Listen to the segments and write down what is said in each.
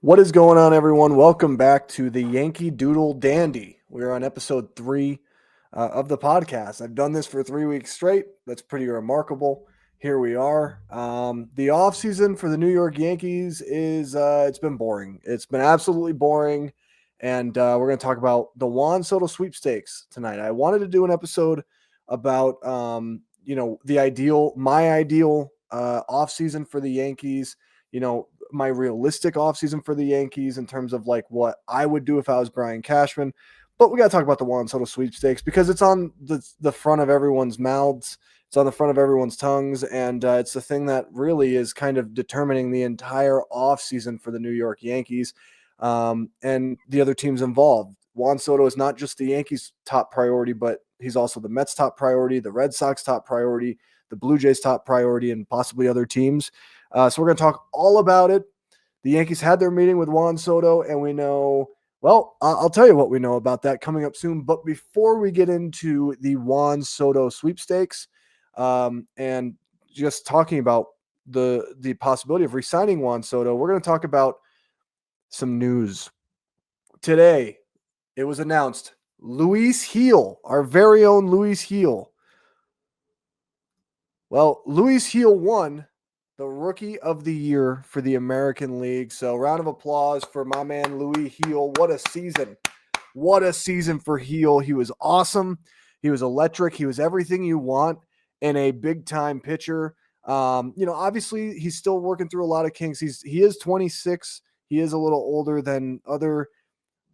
What is going on, everyone? Welcome back to the Yankee Doodle Dandy. We're on episode 3 of the podcast. I've done this for 3 weeks straight. That's pretty remarkable. Here we are. The offseason for the New York Yankees is it's been boring. It's been absolutely boring. And we're going to talk about the Juan Soto Sweepstakes tonight. I wanted to do an episode about my ideal offseason for the Yankees. My realistic offseason for the Yankees in terms of like what I would do if I was Brian Cashman. But we got to talk about the Juan Soto Sweepstakes because it's on the front of everyone's mouths. It's on the front of everyone's tongues. And it's the thing that really is kind of determining the entire offseason for the New York Yankees and the other teams involved. Juan Soto is not just the Yankees' top priority, but he's also the Mets' top priority, the Red Sox top priority, the Blue Jays' top priority, and possibly other teams. So we're going to talk all about it. The Yankees had their meeting with Juan Soto, and we know, well, I'll tell you what we know about that coming up soon. But before we get into the Juan Soto Sweepstakes and just talking about the possibility of re-signing Juan Soto, we're going to talk about some news. Today, it was announced Luis Gil, our very own Luis Gil. Well, Luis Gil won the Rookie of the Year for the American League. So round of applause for my man, Luis Gil. What a season. What a season for Gil. He was awesome. He was electric. He was everything you want in a big-time pitcher. Obviously, he's still working through a lot of kinks. He is 26. He is a little older than other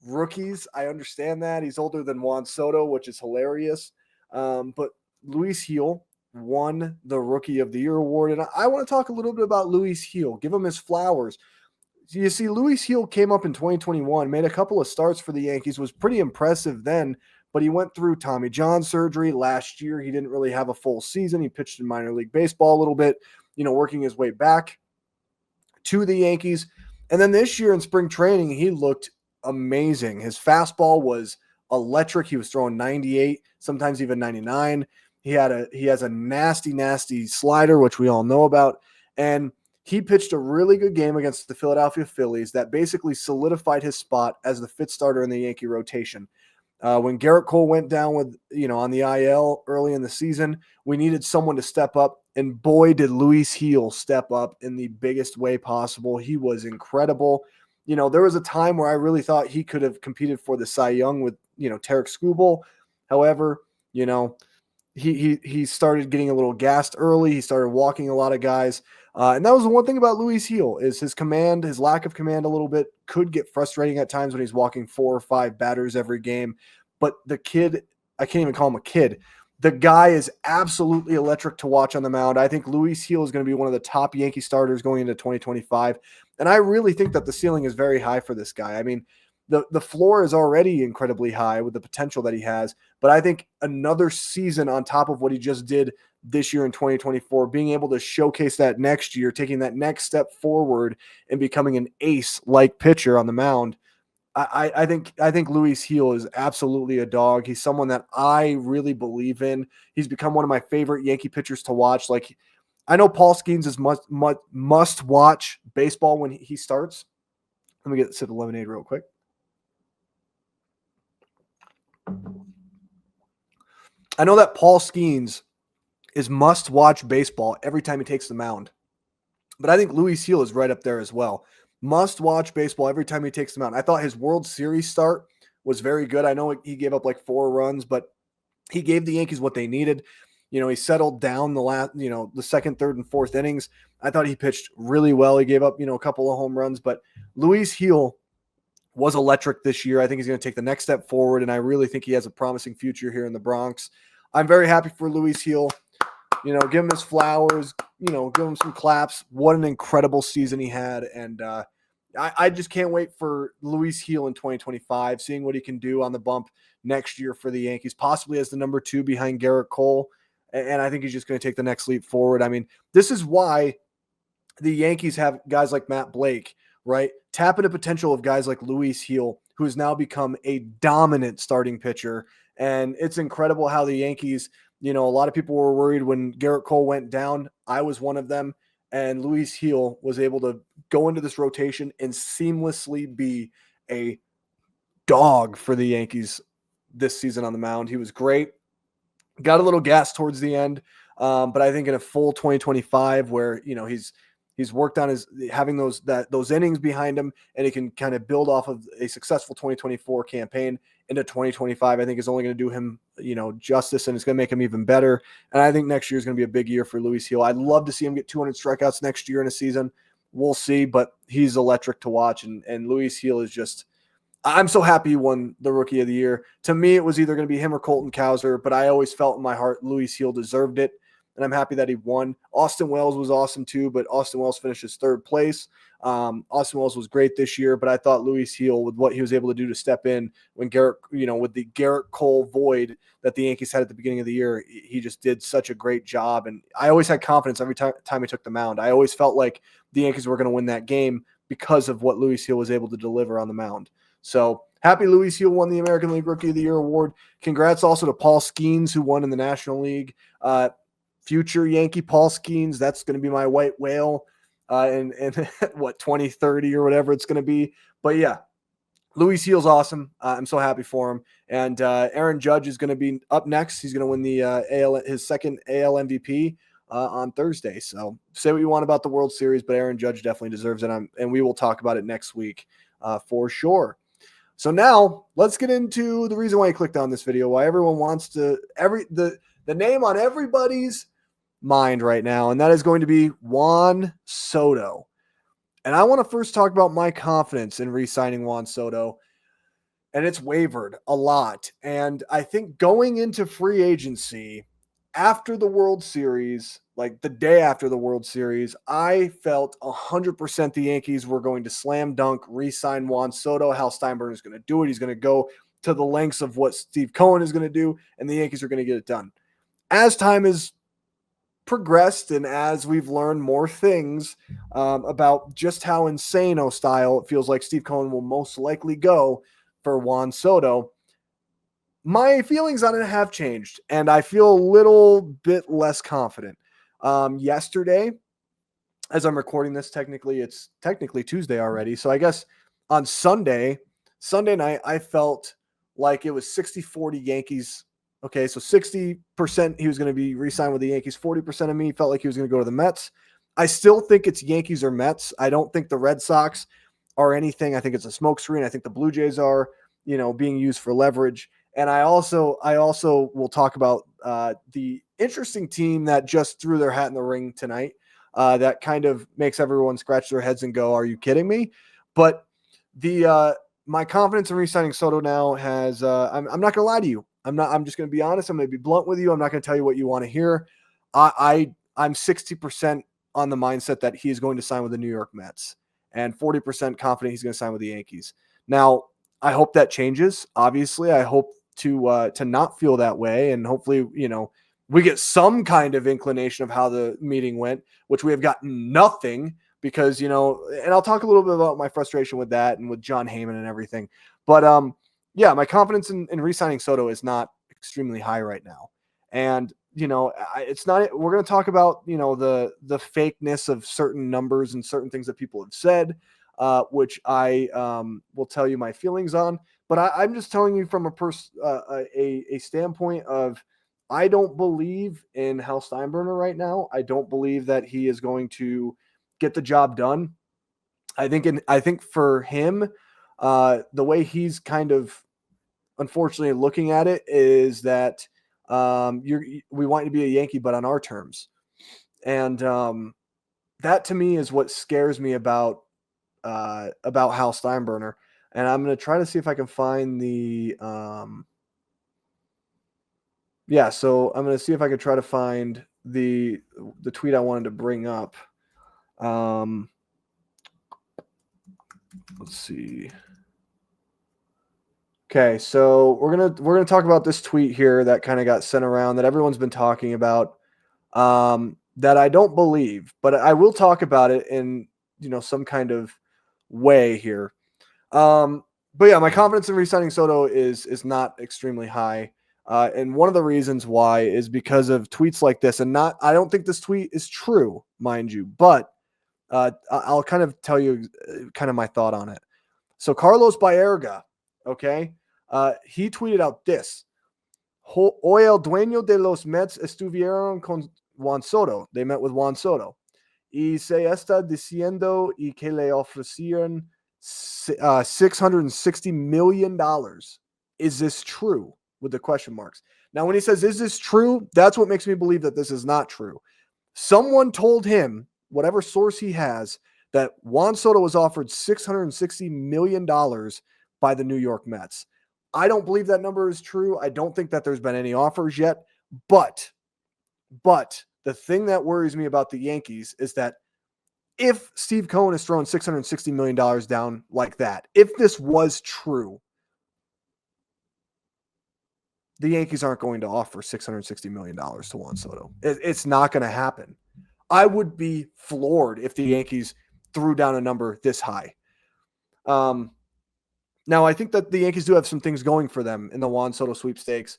rookies. I understand that. He's older than Juan Soto, which is hilarious. But Luis Gil won the Rookie of the Year award. And I want to talk a little bit about Luis Gil, give him his flowers. You see, Luis Gil came up in 2021, made a couple of starts for the Yankees, was pretty impressive then, but he went through Tommy John surgery last year. He didn't really have a full season. He pitched in minor league baseball a little bit, working his way back to the Yankees. And then this year in spring training, he looked amazing. His fastball was electric. He was throwing 98, sometimes even 99. He has a nasty, nasty slider, which we all know about. And he pitched a really good game against the Philadelphia Phillies that basically solidified his spot as the fifth starter in the Yankee rotation. When Garrett Cole went down with, on the IL early in the season, we needed someone to step up. And boy, did Luis Gil step up in the biggest way possible. He was incredible. There was a time where I really thought he could have competed for the Cy Young with, Tarek Skubal. However, he started getting a little gassed early. He started walking a lot of guys. And that was the one thing about Luis Gil is his command, his lack of command a little bit could get frustrating at times when he's walking 4 or 5 batters every game. But the kid, I can't even call him a kid. The guy is absolutely electric to watch on the mound. I think Luis Gil is going to be one of the top Yankee starters going into 2025. And I really think that the ceiling is very high for this guy. I mean, the floor is already incredibly high with the potential that he has. But I think another season on top of what he just did this year in 2024, being able to showcase that next year, taking that next step forward and becoming an ace-like pitcher on the mound, I think Luis Gil is absolutely a dog. He's someone that I really believe in. He's become one of my favorite Yankee pitchers to watch. Like, I know Paul Skeens is must watch baseball when he starts. Let me get a sip of lemonade real quick. I know that Paul Skeens is must-watch baseball every time he takes the mound. But I think Luis Gil is right up there as well. Must-watch baseball every time he takes the mound. I thought his World Series start was very good. I know he gave up like 4 runs, but he gave the Yankees what they needed. He settled down the second, third, and fourth innings. I thought he pitched really well. He gave up, a couple of home runs, but Luis Gil was electric this year. I think he's going to take the next step forward, and I really think he has a promising future here in the Bronx. I'm very happy for Luis Gil. Give him his flowers, give him some claps. What an incredible season he had. And I just can't wait for Luis Gil in 2025, seeing what he can do on the bump next year for the Yankees, possibly as the number 2 behind Garrett Cole. And I think he's just going to take the next leap forward. I mean, this is why the Yankees have guys like Matt Blake, right? Tap into potential of guys like Luis Gil, who has now become a dominant starting pitcher. And it's incredible how the Yankees, a lot of people were worried when Garrett Cole went down. I was one of them. And Luis Gil was able to go into this rotation and seamlessly be a dog for the Yankees this season on the mound. He was great. Got a little gas towards the end, but I think in a full 2025, where he's worked on his having those innings behind him, and he can kind of build off of a successful 2024 campaign into 2025. I think is only going to do him justice, and it's going to make him even better. And I think next year is going to be a big year for Luis Gil. I'd love to see him get 200 strikeouts next year in a season. We'll see, but he's electric to watch, and Luis Gil is just. I'm so happy he won the Rookie of the Year. To me, it was either going to be him or Colton Cowser, but I always felt in my heart Luis Gil deserved it, and I'm happy that he won. Austin Wells was awesome too, but Austin Wells finished his third place. Austin Wells was great this year, but I thought Luis Gil, with what he was able to do to step in when with the Garrett Cole void that the Yankees had at the beginning of the year, he just did such a great job. And I always had confidence every time he took the mound. I always felt like the Yankees were going to win that game because of what Luis Gil was able to deliver on the mound. So happy Luis Gil won the American League Rookie of the Year award. Congrats also to Paul Skeens, who won in the National League. Future Yankee Paul Skeens, that's going to be my white whale in what, 2030 or whatever it's going to be. But yeah, Luis Gil's awesome. I'm so happy for him. And Aaron Judge is going to be up next. He's going to win the his second AL MVP on Thursday. So say what you want about the World Series, but Aaron Judge definitely deserves it. And we will talk about it next week for sure. So now let's get into the reason why you clicked on this video, why everyone wants to the name on everybody's mind right now, and that is going to be Juan Soto. And I want to first talk about my confidence in re-signing Juan Soto, and it's wavered a lot. And I think going into free agency after the World Series, like the day after the World Series, I felt 100% the Yankees were going to slam dunk, re-sign Juan Soto. Hal Steinbrenner is going to do it. He's going to go to the lengths of what Steve Cohen is going to do, and the Yankees are going to get it done. As time has progressed and as we've learned more things about just how insane style it feels like Steve Cohen will most likely go for Juan Soto, my feelings on it have changed, and I feel a little bit less confident. Yesterday, as I'm recording this, it's technically Tuesday already. So I guess on Sunday night, I felt like it was 60-40 Yankees. Okay, so 60% he was going to be re-signed with the Yankees. 40% of me felt like he was going to go to the Mets. I still think it's Yankees or Mets. I don't think the Red Sox are anything. I think it's a smokescreen. I think the Blue Jays are, being used for leverage. And I also will talk about the interesting team that just threw their hat in the ring tonight. That kind of makes everyone scratch their heads and go, "Are you kidding me?" But my confidence in re-signing Soto now has. I'm not gonna lie to you. I'm just gonna be honest. I'm gonna be blunt with you. I'm not gonna tell you what you want to hear. I'm 60% on the mindset that he is going to sign with the New York Mets, and 40% confident he's going to sign with the Yankees. Now, I hope that changes. Obviously, I hope to not feel that way, and hopefully, we get some kind of inclination of how the meeting went, which we have gotten nothing because, and I'll talk a little bit about my frustration with that and with John Heyman and everything. But yeah, my confidence in re-signing Soto is not extremely high right now. And, it's not, we're going to talk about, the fakeness of certain numbers and certain things that people have said, which I will tell you my feelings on. But I'm just telling you from a standpoint of, I don't believe in Hal Steinbrenner right now. I don't believe that he is going to get the job done. I think for him, the way he's kind of unfortunately looking at it is that we want you to be a Yankee, but on our terms. And that to me is what scares me about Hal Steinbrenner. And I'm going to try to see if I can find the so I'm going to see if I can try to find the tweet I wanted to bring up. Let's see. Okay, so we're gonna talk about this tweet here that kind of got sent around that everyone's been talking about. That I don't believe, but I will talk about it in some kind of way here. But yeah, my confidence in re-signing Soto is not extremely high. And one of the reasons why is because of tweets like this, and I don't think this tweet is true, mind you, but I'll kind of tell you kind of my thought on it. So Carlos Baerga, okay, he tweeted out this. Hoy el dueño de los Mets estuvieron con Juan Soto. They met with Juan Soto. Y se está diciendo y que le ofrecieron $660 million. Is this true? With the question marks. Now, when he says, is this true? That's what makes me believe that this is not true. Someone told him, whatever source he has, that Juan Soto was offered $660 million by the New York Mets. I don't believe that number is true. I don't think that there's been any offers yet. But the thing that worries me about the Yankees is that if Steve Cohen is throwing $660 million down like that, if this was true, the Yankees aren't going to offer $660 million to Juan Soto. It's not going to happen. I would be floored if the Yankees threw down a number this high. Now, I think that the Yankees do have some things going for them in the Juan Soto Sweepstakes.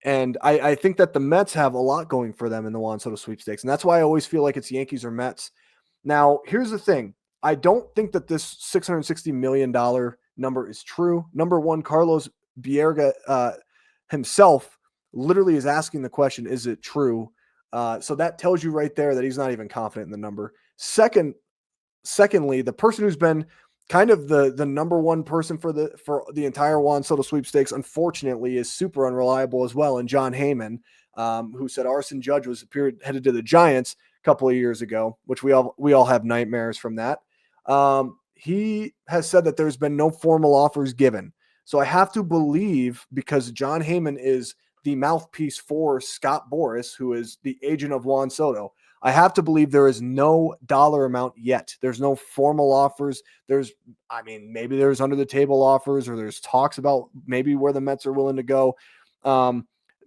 And I think that the Mets have a lot going for them in the Juan Soto Sweepstakes. And that's why I always feel like it's Yankees or Mets. Now, here's the thing. I don't think that this $660 million number is true. Number one, Carlos Baerga himself literally is asking the question, is it true? So that tells you right there that he's not even confident in the number. Secondly, the person who's been kind of the number one person for the entire Juan Soto Sweepstakes, unfortunately, is super unreliable as well. And John Heyman, who said Arson Judge was headed to the Giants a couple of years ago, which we all have nightmares from that. He has said that there's been no formal offers given. So I have to believe, because John Heyman is the mouthpiece for Scott Boras, who is the agent of Juan Soto, I have to believe there is no dollar amount yet. There's no formal offers. Maybe there's under the table offers, or there's talks about maybe where the Mets are willing to go.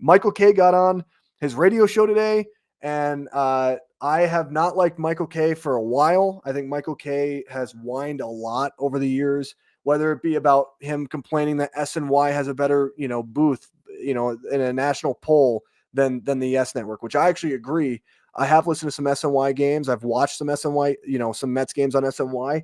Michael Kay got on his radio show today, and I have not liked Michael Kay for a while. I think Michael Kay has whined a lot over the years, whether it be about him complaining that SNY has a better, booth, in a national poll than the Yes Network, which I actually agree. I have listened to some SNY games. I've watched some SNY, some Mets games on SNY.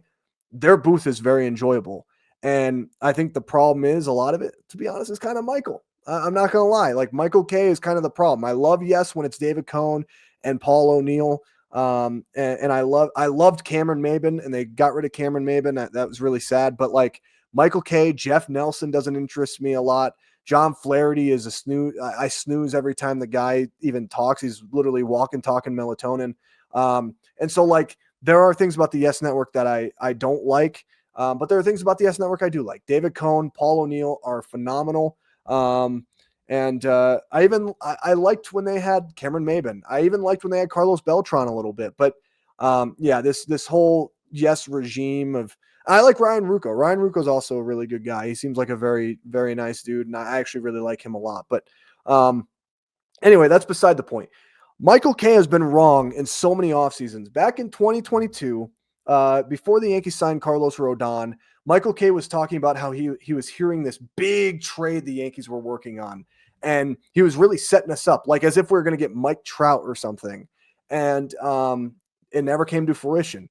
Their booth is very enjoyable. And I think the problem is, a lot of it, to be honest, is kind of Michael. I'm not going to lie. Like, Michael Kay is kind of the problem. I love Yes when it's David Cohn and Paul O'Neill. And I loved Cameron Maben, and they got rid of Cameron Maben. That was really sad. But like Michael Kay, Jeff Nelson doesn't interest me a lot. John Flaherty is a snooze. I snooze every time the guy even talks. He's literally walking, talking melatonin. And so, like, there are things about the Yes Network that I don't like. But there are things about the Yes Network I do like. David Cohn, Paul O'Neill are phenomenal. And I liked when they had Cameron Maben. I even liked when they had Carlos Beltran a little bit. But this whole Yes regime of, I like Ryan Rucco. Ryan Rucco is also a really good guy. He seems like a very, very nice dude, and I actually really like him a lot. But anyway, that's beside the point. Michael Kay has been wrong in so many off seasons. Back in 2022, before the Yankees signed Carlos Rodon, Michael Kay was talking about how he was hearing this big trade the Yankees were working on, and he was really setting us up, like as if we were going to get Mike Trout or something. And it never came to fruition.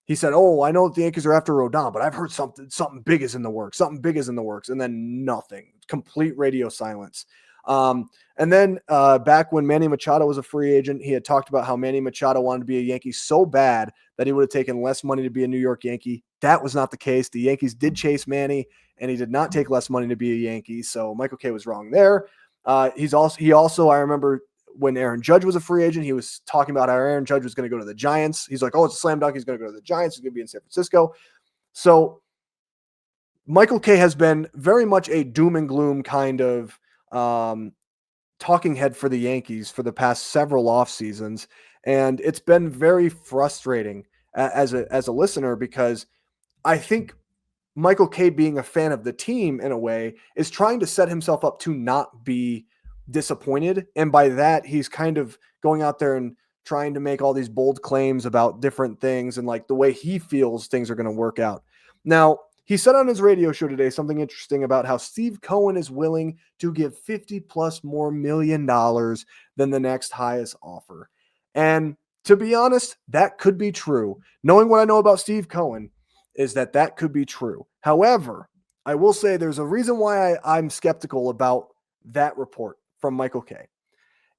He said, "Oh, I know the Yankees are after Rodon, but I've heard something big is in the works. Something big is in the works." And then nothing. Complete radio silence. And then back when Manny Machado was a free agent, he had talked about how Manny Machado wanted to be a Yankee so bad that he would have taken less money to be a New York Yankee. That was not the case. The Yankees did chase Manny, and he did not take less money to be a Yankee. So Michael Kay was wrong there. He also, I remember, when Aaron Judge was a free agent, he was talking about how Aaron Judge was going to go to the Giants. He's like, "Oh, it's a slam dunk. He's going to go to the Giants. He's going to be in San Francisco." So Michael Kay has been very much a doom and gloom kind of talking head for the Yankees for the past several off seasons. And it's been very frustrating as a listener, because I think Michael Kay, being a fan of the team in a way, is trying to set himself up to not be disappointed. And by that, he's kind of going out there and trying to make all these bold claims about different things and like the way he feels things are going to work out. Now, he said on his radio show today something interesting about how Steve Cohen is willing to give 50 plus more $1 million than the next highest offer. And To be honest, that could be true. Knowing what I know about Steve Cohen is that could be true. However, I will say there's a reason why I'm skeptical about that report from Michael Kay.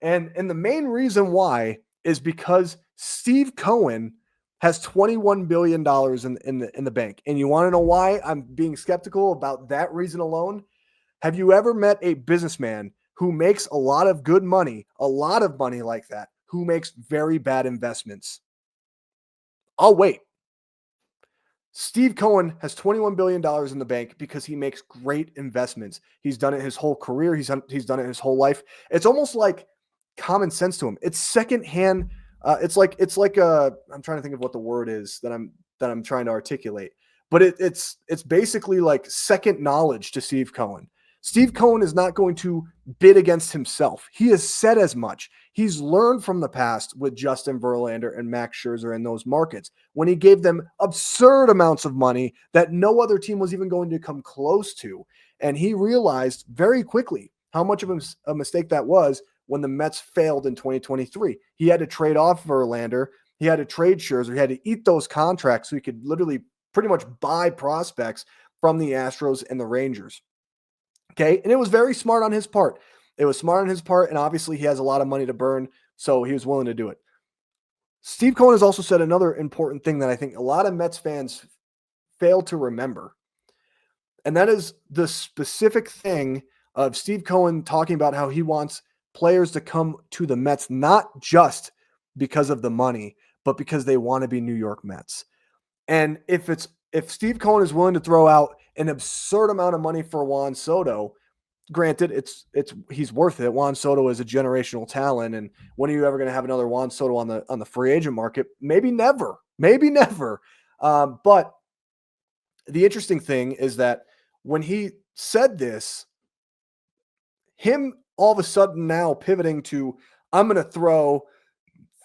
And the main reason why is because Steve Cohen has $21 billion in the bank. And you want to know why I'm being skeptical about that reason alone? Have you ever met a businessman who makes a lot of good money, a lot of money like that, who makes very bad investments? I'll wait. Steve Cohen has $21 billion in the bank because he makes great investments. He's done it his whole career. He's done it his whole life. It's almost like common sense to him. It's secondhand. I'm trying to think of what the word is that I'm trying to articulate, but it's basically like second knowledge to Steve Cohen. Steve Cohen is not going to bid against himself. He has said as much. He's learned from the past with Justin Verlander and Max Scherzer in those markets when he gave them absurd amounts of money that no other team was even going to come close to. And he realized very quickly how much of a mistake that was when the Mets failed in 2023. He had to trade off Verlander. He had to trade Scherzer. He had to eat those contracts so he could literally pretty much buy prospects from the Astros and the Rangers. Okay. And it was very smart on his part. It was smart on his part. And obviously he has a lot of money to burn. So he was willing to do it. Steve Cohen has also said another important thing that I think a lot of Mets fans fail to remember. And that is the specific thing of Steve Cohen talking about how he wants players to come to the Mets, not just because of the money, but because they want to be New York Mets. And if Steve Cohen is willing to throw out an absurd amount of money for Juan Soto, granted, he's worth it. Juan Soto is a generational talent, and when are you ever going to have another Juan Soto on the free agent market? Maybe never. But the interesting thing is that when he said this, him all of a sudden now pivoting to, I'm going to throw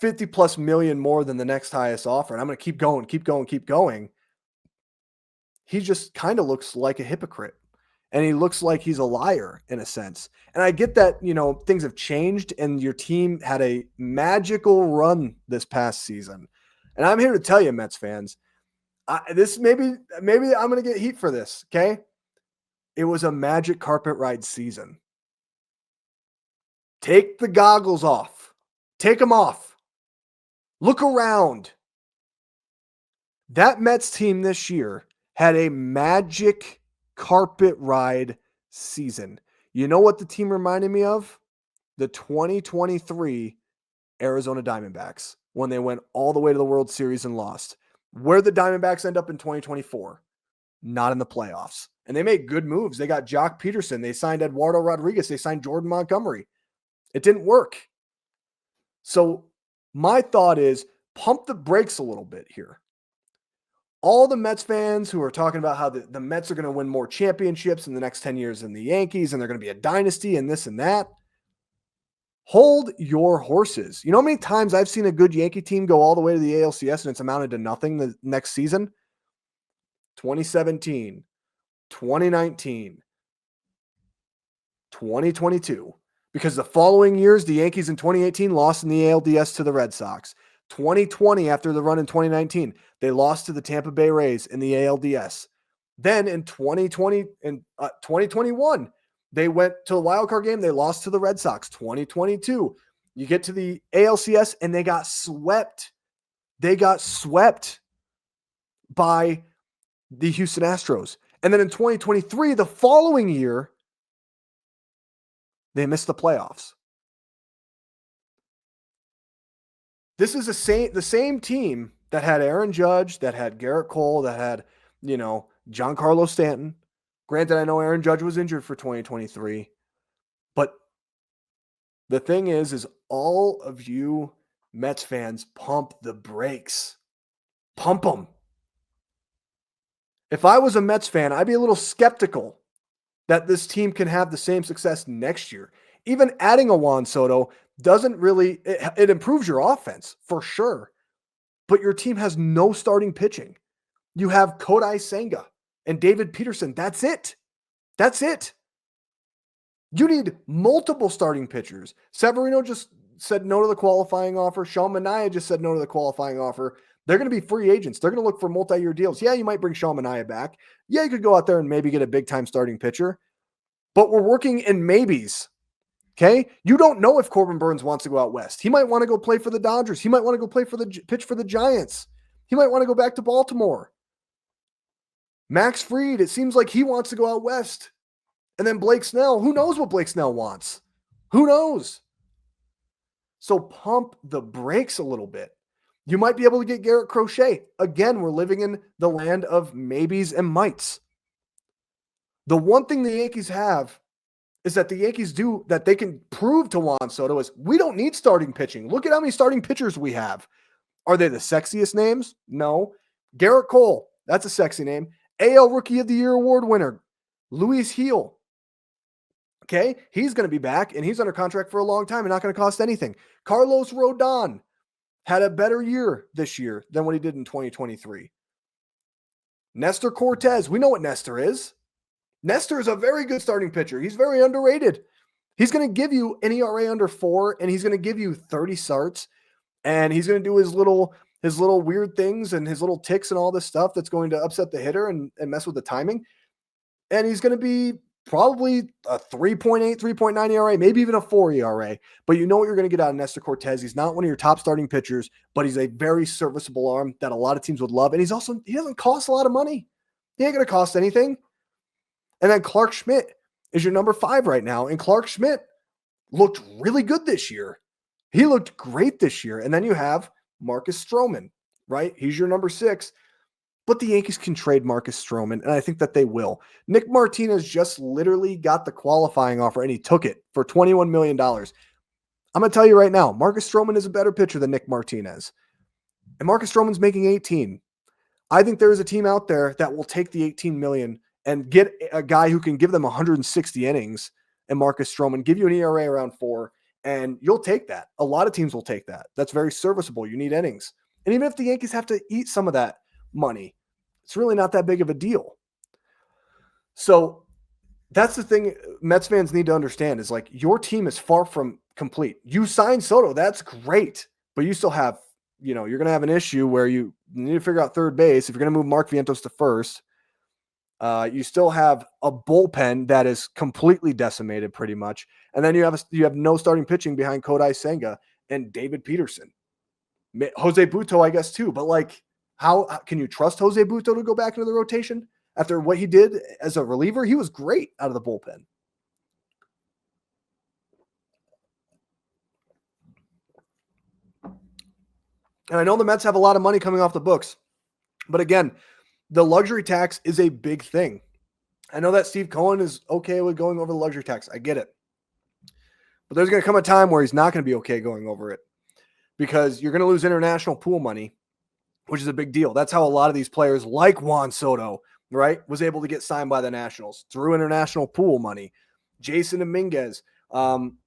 50 plus million more than the next highest offer, and I'm going to keep going. He just kind of looks like a hypocrite, and he looks like he's a liar in a sense. And I get that, things have changed and your team had a magical run this past season. And I'm here to tell you, Mets fans, maybe I'm going to get heat for this. Okay. It was a magic carpet ride season. Take the goggles off, take them off, look around. That Mets team this year had a magic carpet ride season. You know what the team reminded me of? The 2023 Arizona Diamondbacks when they went all the way to the World Series and lost. Where the Diamondbacks end up in 2024? Not in the playoffs. And they made good moves. They got Jock Peterson. They signed Eduardo Rodriguez. They signed Jordan Montgomery. It didn't work. So my thought is pump the brakes a little bit here. All the Mets fans who are talking about how the Mets are going to win more championships in the next 10 years than the Yankees, and they're going to be a dynasty and this and that. Hold your horses. You know how many times I've seen a good Yankee team go all the way to the ALCS and it's amounted to nothing the next season? 2017, 2019, 2022. Because the following years, the Yankees in 2018 lost in the ALDS to the Red Sox. 2020, after the run in 2019, they lost to the Tampa Bay Rays in the ALDS. Then in 2021, they went to the wild card game. They lost to the Red Sox. 2022, you get to the ALCS and they got swept. They got swept by the Houston Astros. And then in 2023, the following year, they missed the playoffs. This is the same team that had Aaron Judge, that had Garrett Cole, that had, Giancarlo Stanton. Granted, I know Aaron Judge was injured for 2023, but the thing is all of you Mets fans, pump the brakes. Pump them. If I was a Mets fan, I'd be a little skeptical that this team can have the same success next year. Even adding a Juan Soto doesn't really, it improves your offense for sure, but your team has no starting pitching. You have Kodai Senga and David Peterson. That's it. You need multiple starting pitchers. Severino just said no to the qualifying offer. Sean Manaea just said no to the qualifying offer. They're going to be free agents. They're going to look for multi-year deals. Yeah, you might bring Sean Manaea back. Yeah, you could go out there and maybe get a big-time starting pitcher. But we're working in maybes. Okay? You don't know if Corbin Burns wants to go out west. He might want to go play for the Dodgers. He might want to go pitch for the Giants. He might want to go back to Baltimore. Max Fried, it seems like he wants to go out west. And then Blake Snell, who knows what Blake Snell wants? Who knows? So pump the brakes a little bit. You might be able to get Garrett Crochet. Again, we're living in the land of maybes and mights. The one thing the Yankees have is that the Yankees do that they can prove to Juan Soto is we don't need starting pitching. Look at how many starting pitchers we have. Are they the sexiest names? No. Garrett Cole, that's a sexy name. AL Rookie of the Year award winner, Luis Gil. Okay, he's going to be back, and he's under contract for a long time and not going to cost anything. Carlos Rodon had a better year this year than what he did in 2023. Nestor Cortez, we know what Nestor is. Nestor is a very good starting pitcher. He's very underrated. He's going to give you an ERA under 4, and he's going to give you 30 starts, and he's going to do his little weird things and his little ticks and all this stuff that's going to upset the hitter and mess with the timing. And he's going to be probably a 3.8, 3.9 ERA, maybe even a 4 ERA. But you know what you're going to get out of Nestor Cortez. He's not one of your top starting pitchers, but he's a very serviceable arm that a lot of teams would love. And he doesn't cost a lot of money. He ain't going to cost anything. And then Clark Schmidt is your number 5 right now. And Clark Schmidt looked really good this year. He looked great this year. And then you have Marcus Stroman, right? He's your number 6. But the Yankees can trade Marcus Stroman, and I think that they will. Nick Martinez just literally got the qualifying offer, and he took it for $21 million. I'm going to tell you right now, Marcus Stroman is a better pitcher than Nick Martinez. And Marcus Stroman's making 18. I think there is a team out there that will take the $18 million and get a guy who can give them 160 innings, and Marcus Stroman, give you an ERA around 4, and you'll take that. A lot of teams will take that. That's very serviceable. You need innings. And even if the Yankees have to eat some of that money, it's really not that big of a deal. So that's the thing Mets fans need to understand is like your team is far from complete. You signed Soto. That's great. But you still have, you're going to have an issue where you need to figure out third base. If you're going to move Mark Vientos to first, you still have a bullpen that is completely decimated pretty much. And then you have no starting pitching behind Kodai Senga and David Peterson. Jose Butto, I guess, too. But like, how can you trust Jose Butto to go back into the rotation after what he did as a reliever? He was great out of the bullpen. And I know the Mets have a lot of money coming off the books, but again, the luxury tax is a big thing. I know that Steve Cohen is okay with going over the luxury tax. I get it. But there's going to come a time where he's not going to be okay going over it because you're going to lose international pool money, which is a big deal. That's how a lot of these players like Juan Soto, right, was able to get signed by the Nationals through international pool money. Jasson Dominguez, Ronald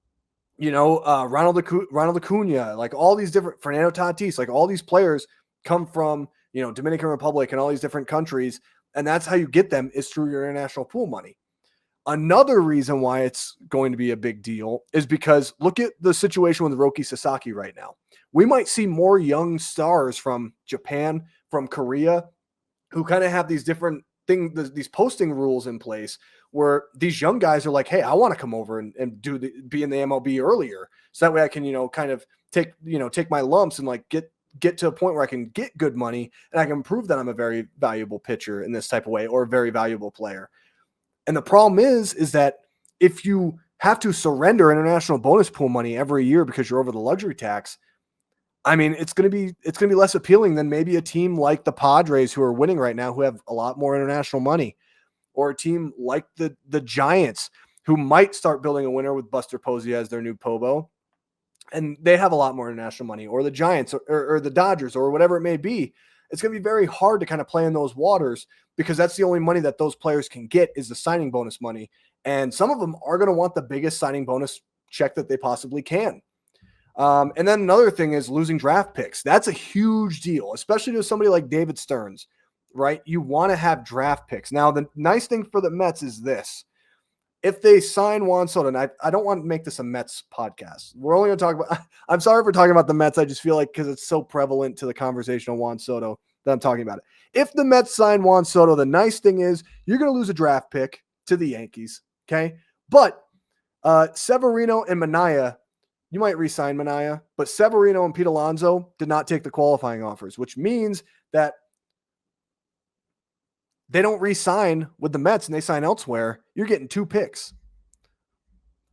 Acuna, like all these different, Fernando Tatis, like all these players come from, Dominican Republic and all these different countries. And that's how you get them is through your international pool money. Another reason why it's going to be a big deal is because look at the situation with Roki Sasaki right now. We might see more young stars from Japan, from Korea, who kind of have these different things, these posting rules in place where these young guys are like, hey, I want to come over and be in the MLB earlier. So that way I can, kind of take my lumps and like get to a point where I can get good money and I can prove that I'm a very valuable pitcher in this type of way or a very valuable player. And the problem is that if you have to surrender international bonus pool money every year because you're over the luxury tax, I mean, it's going to be less appealing than maybe a team like the Padres who are winning right now, who have a lot more international money, or a team like the Giants who might start building a winner with Buster Posey as their new Pobo. And they have a lot more international money, or the Giants or the Dodgers or whatever it may be. It's going to be very hard to kind of play in those waters because that's the only money that those players can get is the signing bonus money. And some of them are going to want the biggest signing bonus check that they possibly can. And then another thing is losing draft picks. That's a huge deal, especially to somebody like David Stearns, right? You want to have draft picks. Now, the nice thing for the Mets is this. if they sign Juan Soto, and I don't want to make this a Mets podcast. We're only going to talk about, I'm sorry for talking about the Mets. I just feel like because it's so prevalent to the conversation of Juan Soto that I'm talking about it. If the Mets sign Juan Soto, the nice thing is you're going to lose a draft pick to the Yankees. Okay. But Severino and Minaya, you might re-sign Minaya, but Severino and Pete Alonso did not take the qualifying offers, which means that they don't re-sign with the Mets and they sign elsewhere, you're getting 2 picks.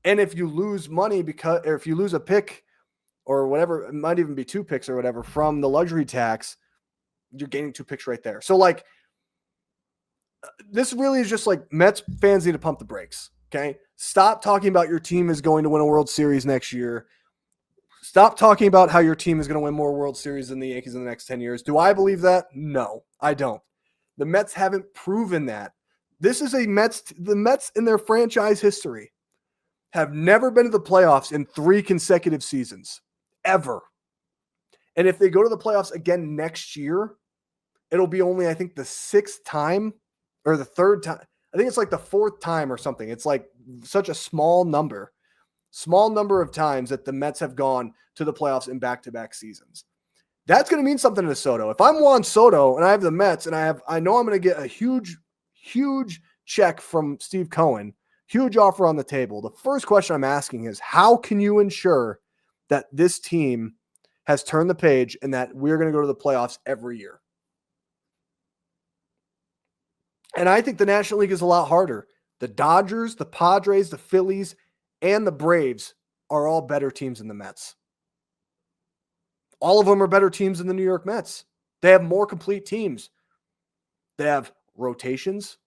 And if you lose money or if you lose a pick or whatever, it might even be 2 picks or whatever from the luxury tax, you're gaining 2 picks right there. So like, this really is just like Mets fans need to pump the brakes. Okay. Stop talking about your team is going to win a World Series next year. Stop talking about how your team is going to win more World Series than the Yankees in the next 10 years. Do I believe that? No, I don't. The Mets haven't proven that. This is the Mets in their franchise history have never been to the playoffs in 3 consecutive seasons, ever. And if they go to the playoffs again next year, it'll be only, I think, the 6th time or the 3rd time. I think it's like the 4th time or something. It's like such a small number of times that the Mets have gone to the playoffs in back-to-back seasons. That's going to mean something to Soto. If I'm Juan Soto and I have the Mets and I know I'm going to get a huge check from Steve Cohen, huge offer on the table. The first question I'm asking is, how can you ensure that this team has turned the page and that we're going to go to the playoffs every year? And I think the National League is a lot harder. The Dodgers, the Padres, the Phillies, and the Braves are all better teams than the Mets. All of them are better teams than the New York Mets. They have more complete teams. They have rotations.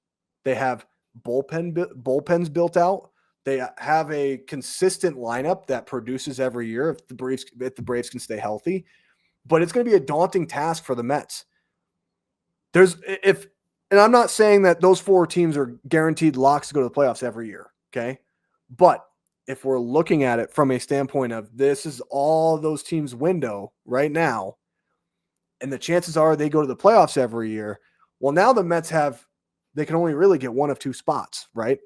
They have bullpens built out. They have a consistent lineup that produces every year if the Braves can stay healthy. But it's going to be a daunting task for the Mets. And I'm not saying that those 4 teams are guaranteed locks to go to the playoffs every year, okay? But if we're looking at it from a standpoint of this is all those teams' window right now, and the chances are they go to the playoffs every year, well, now the Mets they can only really get one of 2 spots, right?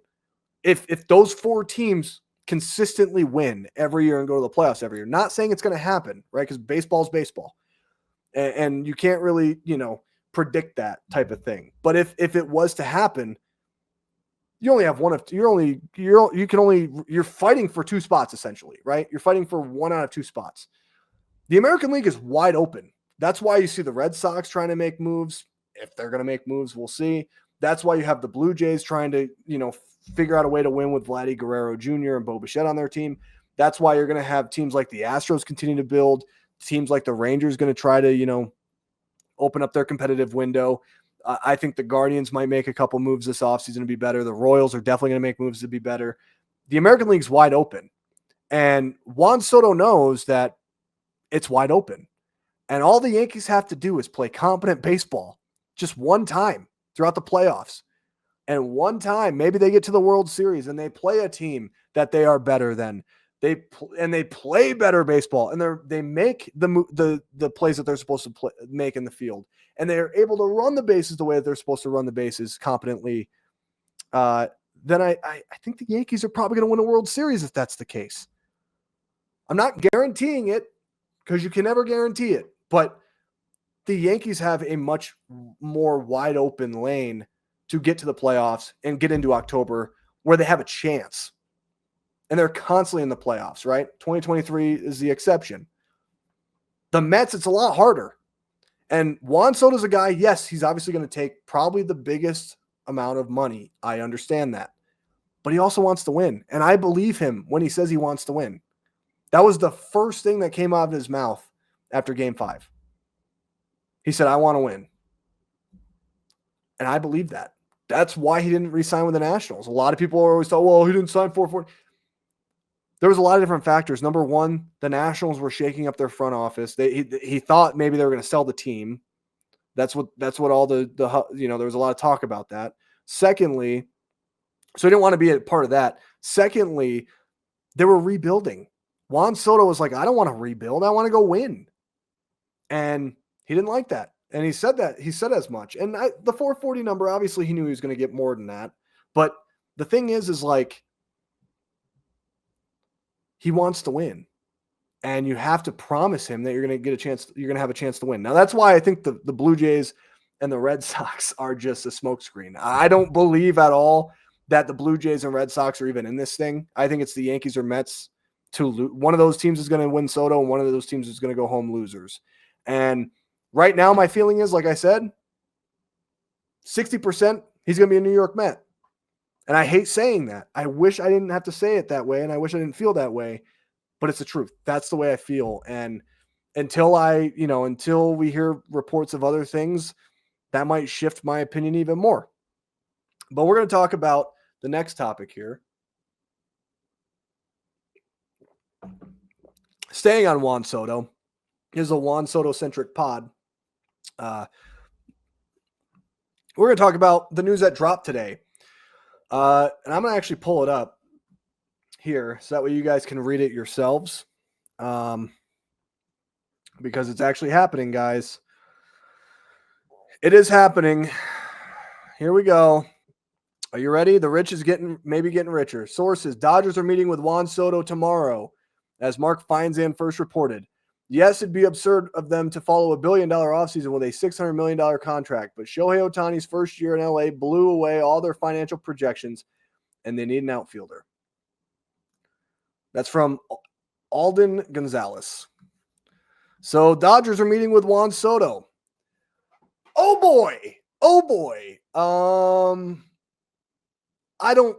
If those 4 teams consistently win every year and go to the playoffs every year, not saying it's going to happen, right? Because baseball's baseball. And you can't really, predict that type of thing. But if it was to happen, you only have you're fighting for 2 spots essentially, right? You're fighting for 1 out of 2 spots. The American League is wide open. That's why you see the Red Sox trying to make moves. If they're going to make moves, we'll see. That's why you have the Blue Jays trying to, figure out a way to win with Vladdy Guerrero Jr. and Bo Bichette on their team. That's why you're going to have teams like the Astros continue to build. Teams like the Rangers going to try to, open up their competitive window. I think the Guardians might make a couple moves this offseason to be better. The Royals are definitely going to make moves to be better. The American League's wide open. And Juan Soto knows that it's wide open. And all the Yankees have to do is play competent baseball just one time throughout the playoffs. And one time, maybe they get to the World Series and they play a team that they are better than. They play better baseball, and they make the plays that they're supposed to make in the field, and they're able to run the bases the way that they're supposed to run the bases competently. Then I think the Yankees are probably going to win a World Series if that's the case. I'm not guaranteeing it because you can never guarantee it, but the Yankees have a much more wide open lane to get to the playoffs and get into October where they have a chance. And they're constantly in the playoffs, right? 2023 is the exception. The Mets, it's a lot harder. And Juan Soto's a guy, yes, he's obviously going to take probably the biggest amount of money. I understand that. But he also wants to win. And I believe him when he says he wants to win. That was the first thing that came out of his mouth after Game 5. He said, I want to win. And I believe that. That's why he didn't re-sign with the Nationals. A lot of people are always thought, well, he didn't sign for. There was a lot of different factors. Number one, the Nationals were shaking up their front office. He thought maybe they were going to sell the team. That's what all there was a lot of talk about that. Secondly, so he didn't want to be a part of that. Secondly, they were rebuilding. Juan Soto was like, I don't want to rebuild. I want to go win. And he didn't like that. And he said as much. And the 440 number, obviously he knew he was going to get more than that. But the thing is like, he wants to win. And you have to promise him that you're going to get a chance. You're going to have a chance to win. Now, that's why I think the Blue Jays and the Red Sox are just a smokescreen. I don't believe at all that the Blue Jays and Red Sox are even in this thing. I think it's the Yankees or Mets to lose. One of those teams is going to win Soto, and one of those teams is going to go home losers. And right now, my feeling is, like I said, 60% he's going to be a New York Met. And I hate saying that. I wish I didn't have to say it that way, and I wish I didn't feel that way. But it's the truth. That's the way I feel. And until we hear reports of other things, that might shift my opinion even more. But we're going to talk about the next topic here. Staying on Juan Soto. This is a Juan Soto-centric pod. We're going to talk about the news that dropped today. And I'm going to actually pull it up here so that way you guys can read it yourselves. Because it's actually happening, guys. It is happening. Here we go. Are you ready? The rich is maybe getting richer. Sources: Dodgers are meeting with Juan Soto tomorrow, as Mark Feinsand first reported. Yes, it'd be absurd of them to follow a $1 billion offseason with a $600 million contract, but Shohei Ohtani's first year in LA blew away all their financial projections, and they need an outfielder. That's from Alden Gonzalez. So Dodgers are meeting with Juan Soto. Oh boy. I don't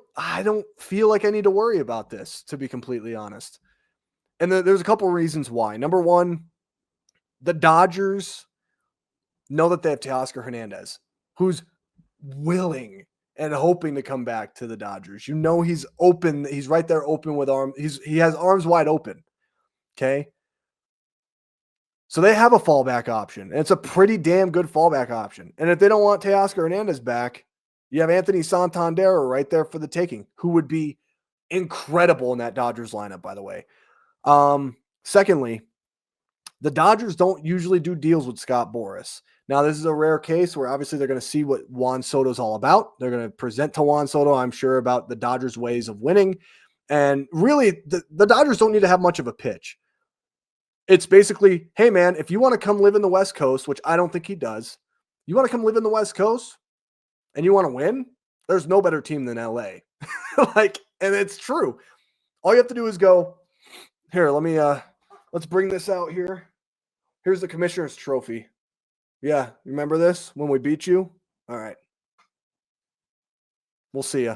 feel like I need to worry about this, to be completely honest. And there's a couple reasons why. Number one, the Dodgers know that they have Teoscar Hernandez, who's willing and hoping to come back to the Dodgers. You know he's open. He's right there open with arms. He has arms wide open. Okay. So they have a fallback option, and it's a pretty damn good fallback option. And if they don't want Teoscar Hernandez back, you have Anthony Santander right there for the taking, who would be incredible in that Dodgers lineup, by the way. Secondly, the Dodgers don't usually do deals with Scott Boras. Now, this is a rare case where obviously they're going to see what Juan Soto's all about. They're going to present to Juan Soto, I'm sure, about the Dodgers' ways of winning. And really, the Dodgers don't need to have much of a pitch. It's basically, hey, man, if you want to come live in the West Coast, which I don't think he does, you want to come live in the West Coast and you want to win, there's no better team than LA. And it's true. All you have to do is go, here, let's bring this out here. Here's the Commissioner's Trophy. Yeah, remember this when we beat you? All right. We'll see ya.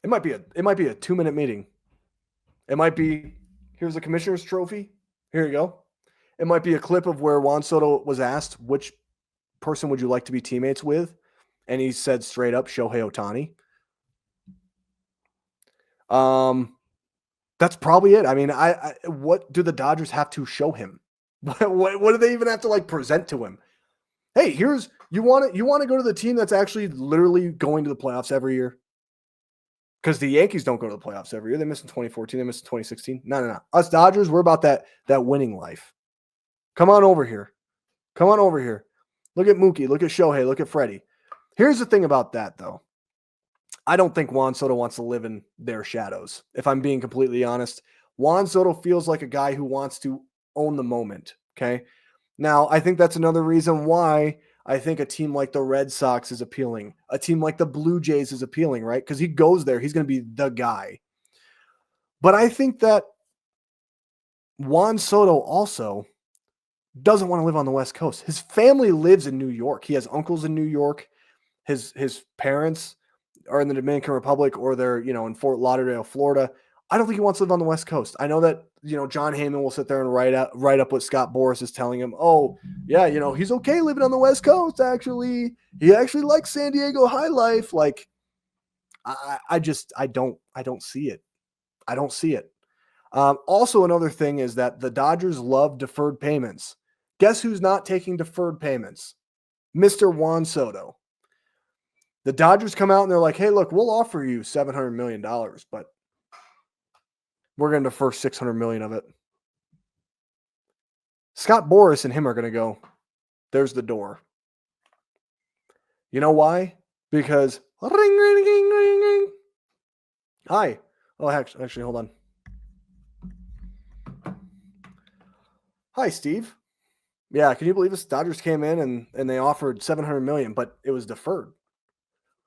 It might be a 2-minute meeting. It might be, here's the Commissioner's Trophy. Here you go. It might be a clip of where Juan Soto was asked, which person would you like to be teammates with? And he said straight up, Shohei Ohtani. That's probably it. I mean, what do the Dodgers have to show him? What do they even have to present to him? Hey, you want to go to the team that's actually literally going to the playoffs every year? Because the Yankees don't go to the playoffs every year. They missed in 2014. They missed in 2016. No. Us Dodgers, we're about that winning life. Come on over here. Look at Mookie. Look at Shohei. Look at Freddie. Here's the thing about that, though. I don't think Juan Soto wants to live in their shadows. If I'm being completely honest, Juan Soto feels like a guy who wants to own the moment. Okay. Now, I think that's another reason why I think a team like the Red Sox is appealing. A team like the Blue Jays is appealing, right? Because he goes there. He's going to be the guy. But I think that Juan Soto also doesn't want to live on the West Coast. His family lives in New York. He has uncles in New York. His parents are in the Dominican Republic, or they're, in Fort Lauderdale, Florida. I don't think he wants to live on the West Coast. I know that, John Heyman will sit there and write up what Scott Boras is telling him. Oh, yeah, he's okay living on the West Coast, actually. He actually likes San Diego high life. I don't see it. I don't see it. Also, another thing is that the Dodgers love deferred payments. Guess who's not taking deferred payments? Mr. Juan Soto. The Dodgers come out and they're like, hey, look, we'll offer you $700 million, but we're going to defer $600 million of it. Scott Boras and him are going to go, there's the door. You know why? Because Ring, ring, ring, ring, ring. Hi. Oh, actually, hold on. Hi, Steve. Yeah, can you believe this? Dodgers came in and they offered 700 million, but it was deferred.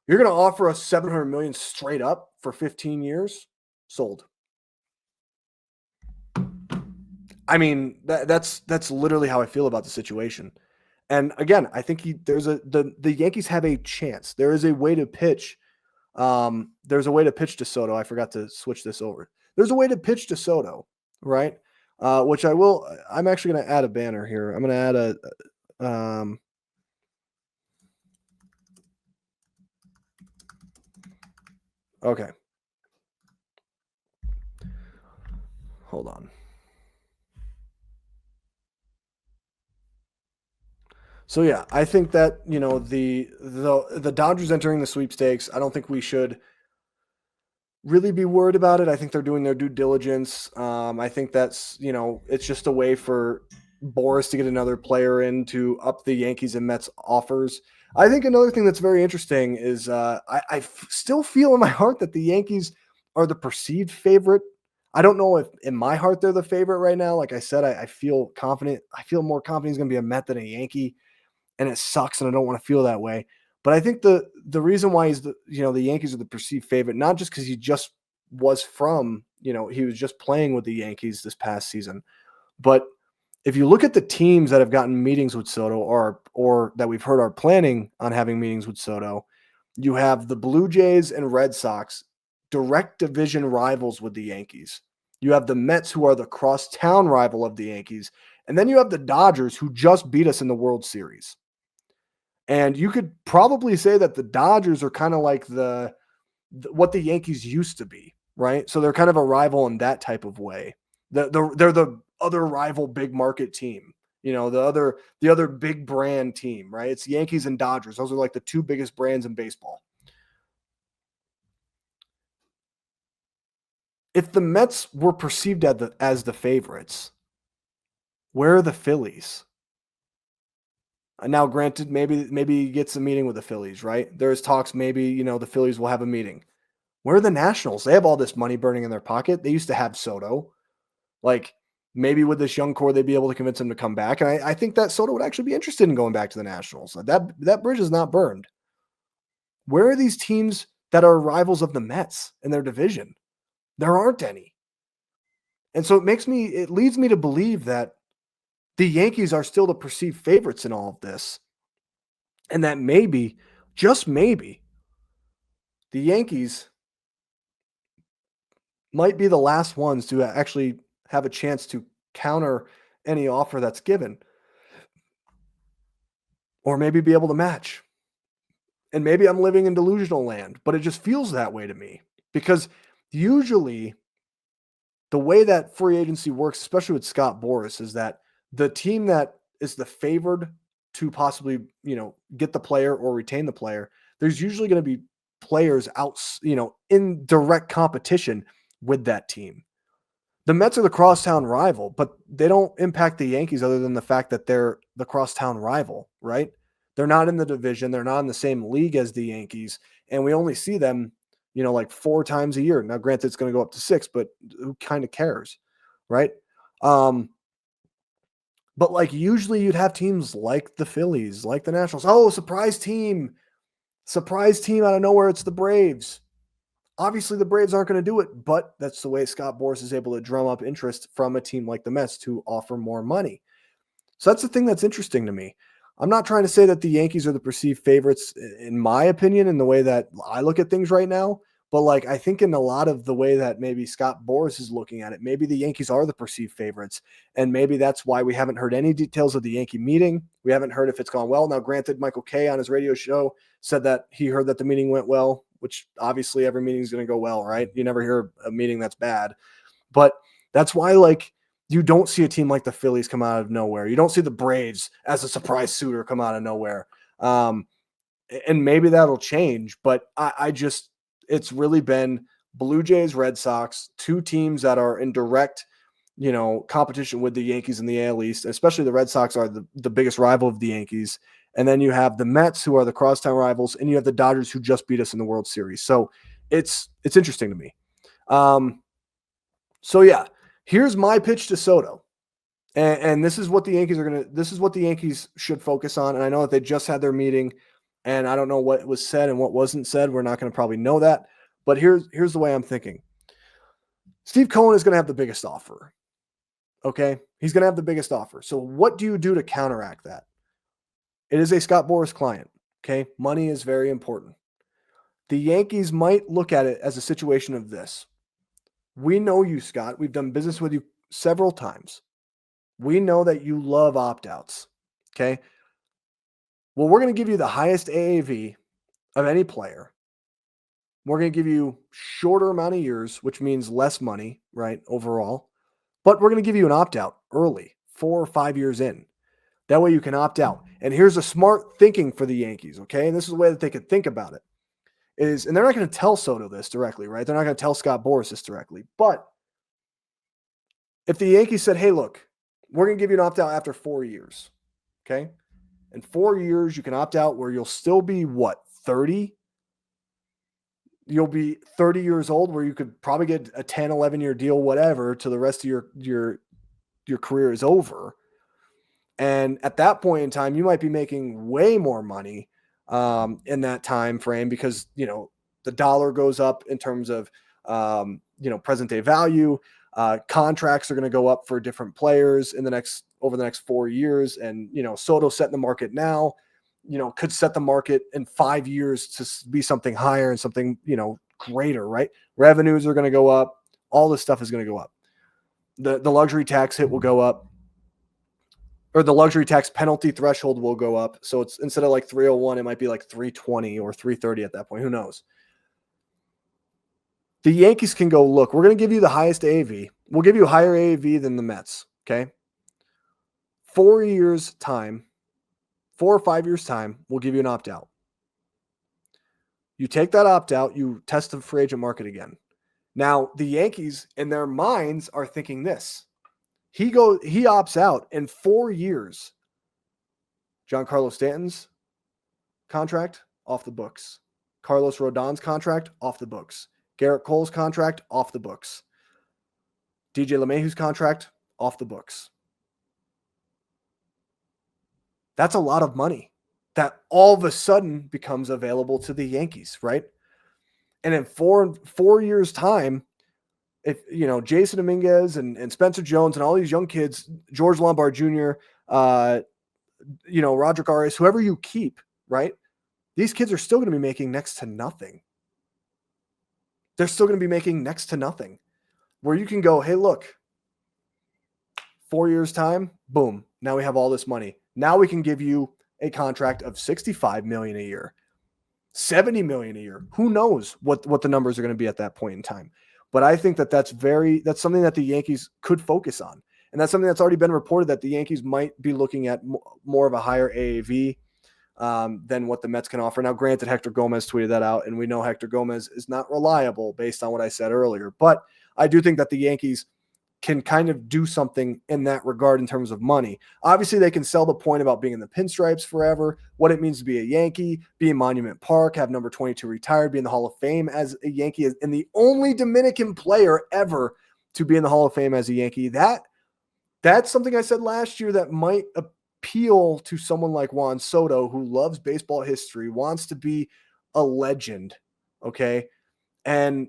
You're going to offer us 700 million straight up for 15 years? Sold. I mean, that's literally how I feel about the situation. And again, I think the Yankees have a chance. There is a way to pitch. There's a way to pitch to Soto. I forgot to switch this over. There's a way to pitch to Soto, right? Which I will. I'm actually going to add a banner here. I'm going to add okay. Hold on. So yeah, I think that the Dodgers entering the sweepstakes. I don't think we should really be worried about it. I think they're doing their due diligence. I think that's it's just a way for Boris to get another player in to up the Yankees and Mets offers. I think another thing that's very interesting is still feel in my heart that the Yankees are the perceived favorite. I don't know if in my heart they're the favorite right now. Like I said, I feel confident. I feel more confident he's going to be a Met than a Yankee, and it sucks, and I don't want to feel that way. But I think the reason why the Yankees are the perceived favorite, not just because he just was from, he was just playing with the Yankees this past season, but if you look at the teams that have gotten meetings with Soto or that we've heard are planning on having meetings with Soto, you have the Blue Jays and Red Sox, direct division rivals with the Yankees. You have the Mets, who are the crosstown rival of the Yankees, and then you have the Dodgers, who just beat us in the World Series. And you could probably say that the Dodgers are kind of like what the Yankees used to be, right? So they're kind of a rival in that type of way. They're the other rival big market team, the other big brand team, right? It's Yankees and Dodgers. Those are like the two biggest brands in baseball. If the Mets were perceived as the favorites, where are the Phillies? Now, granted, maybe he gets a meeting with the Phillies, right? There's talks maybe, the Phillies will have a meeting. Where are the Nationals? They have all this money burning in their pocket. They used to have Soto. Like, maybe with this young core, they'd be able to convince him to come back. And I think that Soto would actually be interested in going back to the Nationals. That bridge is not burned. Where are these teams that are rivals of the Mets in their division? There aren't any. And so it leads me to believe that the Yankees are still the perceived favorites in all of this. And that maybe, just maybe, the Yankees might be the last ones to actually have a chance to counter any offer that's given, or maybe be able to match. And maybe I'm living in delusional land, but it just feels that way to me because usually the way that free agency works, especially with Scott Boras, is that the team that is the favored to possibly, get the player or retain the player, there's usually going to be players out, in direct competition with that team. The Mets are the crosstown rival, but they don't impact the Yankees other than the fact that they're the crosstown rival, right? They're not in the division. They're not in the same league as the Yankees. And we only see them, like 4 times a year. Now, granted, it's going to go up to 6, but who kind of cares, right? But like usually you'd have teams like the Phillies, like the Nationals. Oh, surprise team out of nowhere. It's the Braves. Obviously, the Braves aren't going to do it, but that's the way Scott Boras is able to drum up interest from a team like the Mets to offer more money. So that's the thing that's interesting to me. I'm not trying to say that the Yankees are the perceived favorites, in my opinion, in the way that I look at things right now. But like, I think in a lot of the way that maybe Scott Boras is looking at it, maybe the Yankees are the perceived favorites. And maybe that's why we haven't heard any details of the Yankee meeting. We haven't heard if it's gone well. Now, granted, Michael Kay on his radio show said that he heard that the meeting went well, which obviously every meeting is going to go well, right? You never hear a meeting that's bad. But that's why, like, you don't see a team like the Phillies come out of nowhere. You don't see the Braves as a surprise suitor come out of nowhere. And maybe that'll change, but it's really been Blue Jays, Red Sox, two teams that are in direct, competition with the Yankees in the AL East, especially the Red Sox are the biggest rival of the Yankees. And then you have the Mets, who are the crosstown rivals, and you have the Dodgers, who just beat us in the World Series. So it's interesting to me. So yeah, here's my pitch to Soto. And this is what the Yankees this is what the Yankees should focus on. And I know that they just had their meeting, and I don't know what was said and what wasn't said. We're not going to probably know that. But here's the way I'm thinking. Steve Cohen is going to have the biggest offer. Okay? He's going to have the biggest offer. So what do you do to counteract that? It is a Scott Boras client. Okay? Money is very important. The Yankees might look at it as a situation of this. We know you, Scott. We've done business with you several times. We know that you love opt-outs. Okay? Well, we're going to give you the highest AAV of any player. We're going to give you shorter amount of years, which means less money, right, overall. But we're going to give you an opt-out early, 4 or 5 years in. That way you can opt out. And here's a smart thinking for the Yankees, okay? And this is the way that they could think about it. And they're not going to tell Soto this directly, right? They're not going to tell Scott Boras this directly. But if the Yankees said, hey, look, we're going to give you an opt-out after 4 years, okay? In 4 years, you can opt out where you'll still be, 30? You'll be 30 years old, where you could probably get a 10, 11-year deal, whatever, to the rest of your career is over. And at that point in time, you might be making way more money in that time frame, because, the dollar goes up in terms of, present day value. Contracts are going to go up for different players over the next 4 years. And, Soto setting the market now, could set the market in 5 years to be something higher and something, greater, right? Revenues are going to go up. All this stuff is going to go up. The luxury tax hit will go up, or the luxury tax penalty threshold will go up. So it's, instead of like 301, it might be like 320 or 330 at that point. Who knows? The Yankees can go, look, we're going to give you the highest AAV. We'll give you a higher AAV than the Mets. Okay. 4 years time, 4 or 5 years time, we'll give you an opt-out. You take that opt-out, you test the free agent market again. Now, the Yankees, in their minds, are thinking this. He opts out in 4 years. Giancarlo Stanton's contract, off the books. Carlos Rodon's contract, off the books. Garrett Cole's contract, off the books. DJ LeMahieu's contract, off the books. That's a lot of money that all of a sudden becomes available to the Yankees, right? And in 4 years' time, if Jasson Dominguez and Spencer Jones and all these young kids, George Lombard Jr., Roderick Arias, whoever you keep, right? These kids are still going to be making next to nothing. They're still going to be making next to nothing. Where you can go, hey, look, 4 years' time, boom, now we have all this money. Now we can give you a contract of $65 million a year, $70 million a year. Who knows what the numbers are going to be at that point in time? But I think that's something that the Yankees could focus on. And that's something that's already been reported, that the Yankees might be looking at more of a higher AAV than what the Mets can offer. Now, granted, Hector Gomez tweeted that out, and we know Hector Gomez is not reliable based on what I said earlier. But I do think that the Yankees can kind of do something in that regard in terms of money. Obviously, they can sell the point about being in the pinstripes forever, what it means to be a Yankee, be in Monument Park, have number 22 retired, be in the Hall of Fame as a Yankee, and the only Dominican player ever to be in the Hall of Fame as a Yankee. That's something I said last year that might appeal to someone like Juan Soto, who loves baseball history, wants to be a legend, okay? And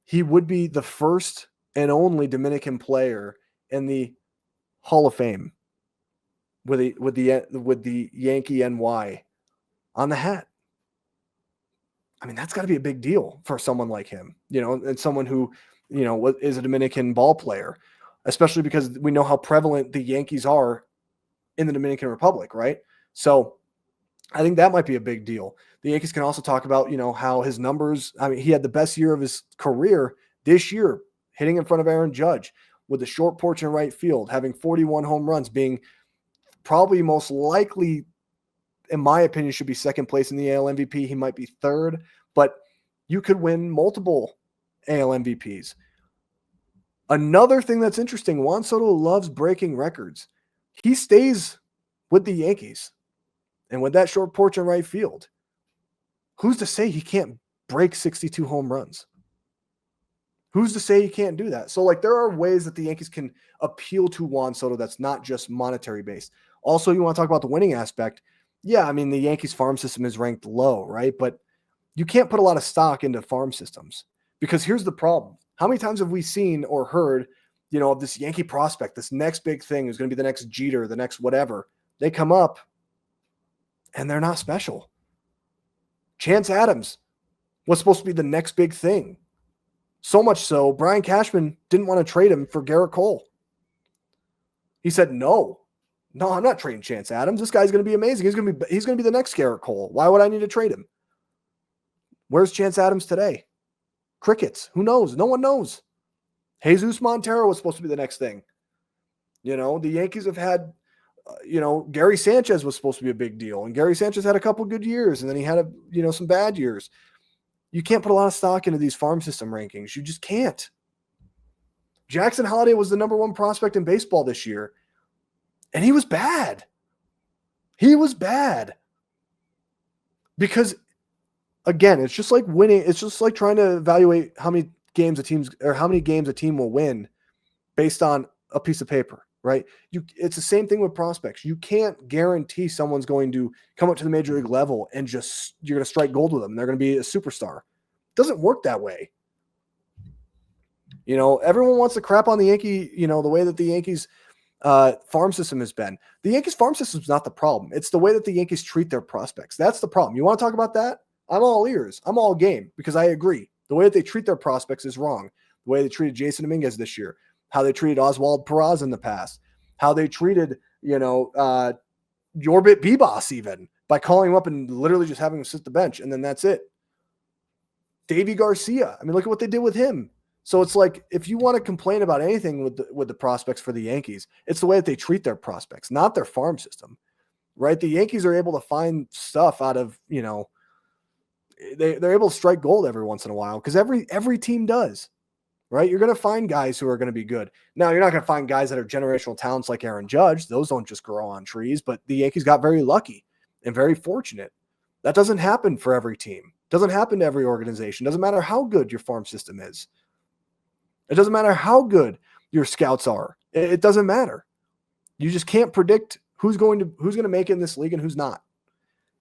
he would be the first and only Dominican player in the Hall of Fame with the Yankee NY on the hat. I mean, that's got to be a big deal for someone like him, and someone who, is a Dominican ball player, especially because we know how prevalent the Yankees are in the Dominican Republic, right? So I think that might be a big deal. The Yankees can also talk about, how his numbers, I mean, he had the best year of his career this year, hitting in front of Aaron Judge with a short porch in right field, having 41 home runs, being probably most likely, in my opinion, should be second place in the AL MVP. He might be third, but you could win multiple AL MVPs. Another thing that's interesting, Juan Soto loves breaking records. He stays with the Yankees. And with that short porch in right field, who's to say he can't break 62 home runs? Who's to say he can't do that? So, like, there are ways that the Yankees can appeal to Juan Soto that's not just monetary based. Also, you want to talk about the winning aspect. Yeah, I mean, the Yankees farm system is ranked low, right? But you can't put a lot of stock into farm systems because here's the problem. How many times have we seen or heard, of this Yankee prospect, this next big thing is going to be the next Jeter, the next whatever? They come up and they're not special. Chance Adams was supposed to be the next big thing. So much so, Brian Cashman didn't want to trade him for Garrett Cole. He said, no, I'm not trading Chance Adams. This guy's going to be amazing. He's going to be the next Garrett Cole. Why would I need to trade him? Where's Chance Adams today? Crickets. Who knows? No one knows. Jesus Montero was supposed to be the next thing. The Yankees have had, Gary Sanchez was supposed to be a big deal. And Gary Sanchez had a couple good years. And then he had, some bad years. You can't put a lot of stock into these farm system rankings. You just can't. Jackson Holliday was the number one prospect in baseball this year. And he was bad. Because, again, it's just like winning. It's just like trying to evaluate how many games a team will win based on a piece of paper, right? It's the same thing with prospects. You can't guarantee someone's going to come up to the major league level and you're going to strike gold with them. They're going to be a superstar. It doesn't work that way. Everyone wants to crap on the Yankee, the way that the Yankees farm system has been. The Yankees farm system is not the problem. It's the way that the Yankees treat their prospects. That's the problem. You want to talk about that? I'm all ears. I'm all game because I agree. The way that they treat their prospects is wrong. The way they treated Jasson Dominguez this year, how they treated Oswald Peraza in the past, how they treated, Yorbit Bibas even by calling him up and literally just having him sit the bench. And then that's it. Davy Garcia. I mean, look at what they did with him. So it's like, if you want to complain about anything with the prospects for the Yankees, it's the way that they treat their prospects, not their farm system, right? The Yankees are able to find stuff out of, they're able to strike gold every once in a while because every team does, right? You're going to find guys who are going to be good. Now, you're not going to find guys that are generational talents like Aaron Judge. Those don't just grow on trees, but the Yankees got very lucky and very fortunate. That doesn't happen for every team. Doesn't happen to every organization. Doesn't matter how good your farm system is. It doesn't matter how good your scouts are. It doesn't matter. You just can't predict who's going to make it in this league and who's not.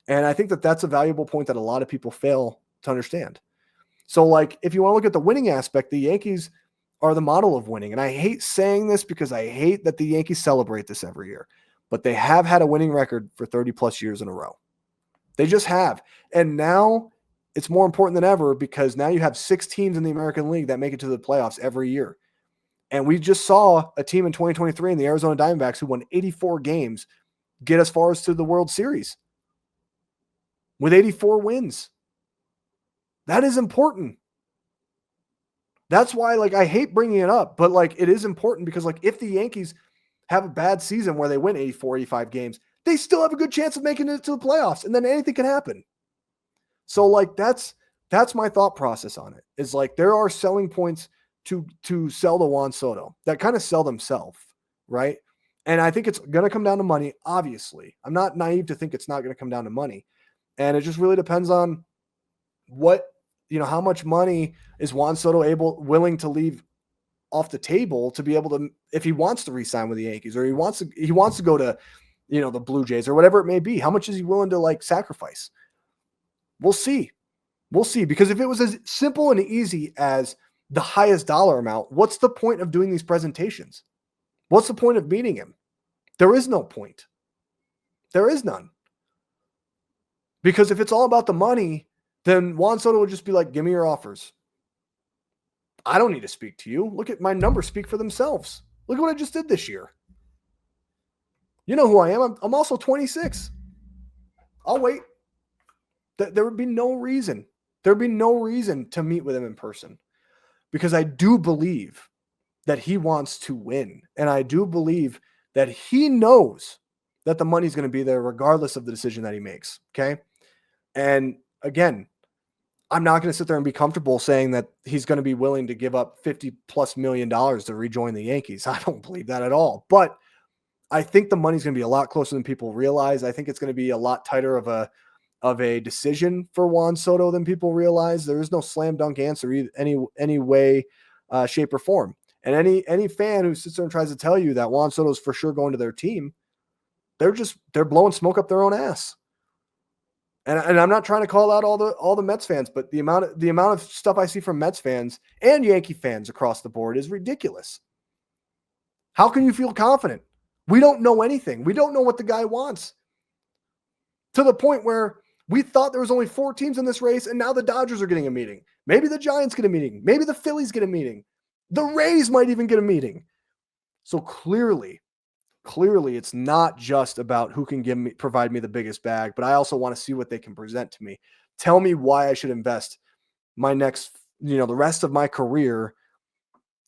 And I think that that's a valuable point that a lot of people fail to understand. So, like, if you want to look at the winning aspect, the Yankees are the model of winning. And I hate saying this because I hate that the Yankees celebrate this every year. But they have had a winning record for 30-plus years in a row. They just have. And now it's more important than ever because now you have 6 teams in the American League that make it to the playoffs every year. And we just saw a team in 2023 in the Arizona Diamondbacks who won 84 games get as far as to the World Series with 84 wins. That is important. That's why, like, I hate bringing it up, but, like, it is important because, like, if the Yankees have a bad season where they win 84, 85 games, they still have a good chance of making it to the playoffs, and then anything can happen. So, like, that's my thought process on it. Is like there are selling points to sell to Juan Soto that kind of sell themselves, right? And I think it's going to come down to money, obviously. I'm not naive to think it's not going to come down to money. And it just really depends on how much money is Juan Soto willing to leave off the table to be able to, if he wants to re-sign with the Yankees or he wants to go to, the Blue Jays or whatever it may be. How much is he willing to, like, sacrifice? We'll see. Because if it was as simple and easy as the highest dollar amount, what's the point of doing these presentations? What's the point of meeting him? There is no point. There is none. Because if it's all about the money, then Juan Soto would just be like, give me your offers. I don't need to speak to you. Look at my numbers speak for themselves. Look at what I just did this year. You know who I am. I'm also 26. I'll wait. There would be no reason. There'd be no reason to meet with him in person because I do believe that he wants to win. And I do believe that he knows that the money's going to be there regardless of the decision that he makes. Okay. And again, I'm not going to sit there and be comfortable saying that he's going to be willing to give up $50+ million to rejoin the Yankees. I don't believe that at all. But I think the money's going to be a lot closer than people realize. I think it's going to be a lot tighter of a decision for Juan Soto than people realize. There is no slam dunk answer any way, shape, or form. And any fan who sits there and tries to tell you that Juan Soto's for sure going to their team, they're blowing smoke up their own ass. And I'm not trying to call out all the Mets fans, but the amount of stuff I see from Mets fans and Yankee fans across the board is ridiculous. How can you feel confident? We don't know anything. We don't know what the guy wants. To the point where we thought there was only 4 teams in this race, and now the Dodgers are getting a meeting. Maybe the Giants get a meeting. Maybe the Phillies get a meeting. The Rays might even get a meeting. So clearly it's not just about who can provide me the biggest bag, but I also want to see what they can present to me. Tell me why I should invest my next, the rest of my career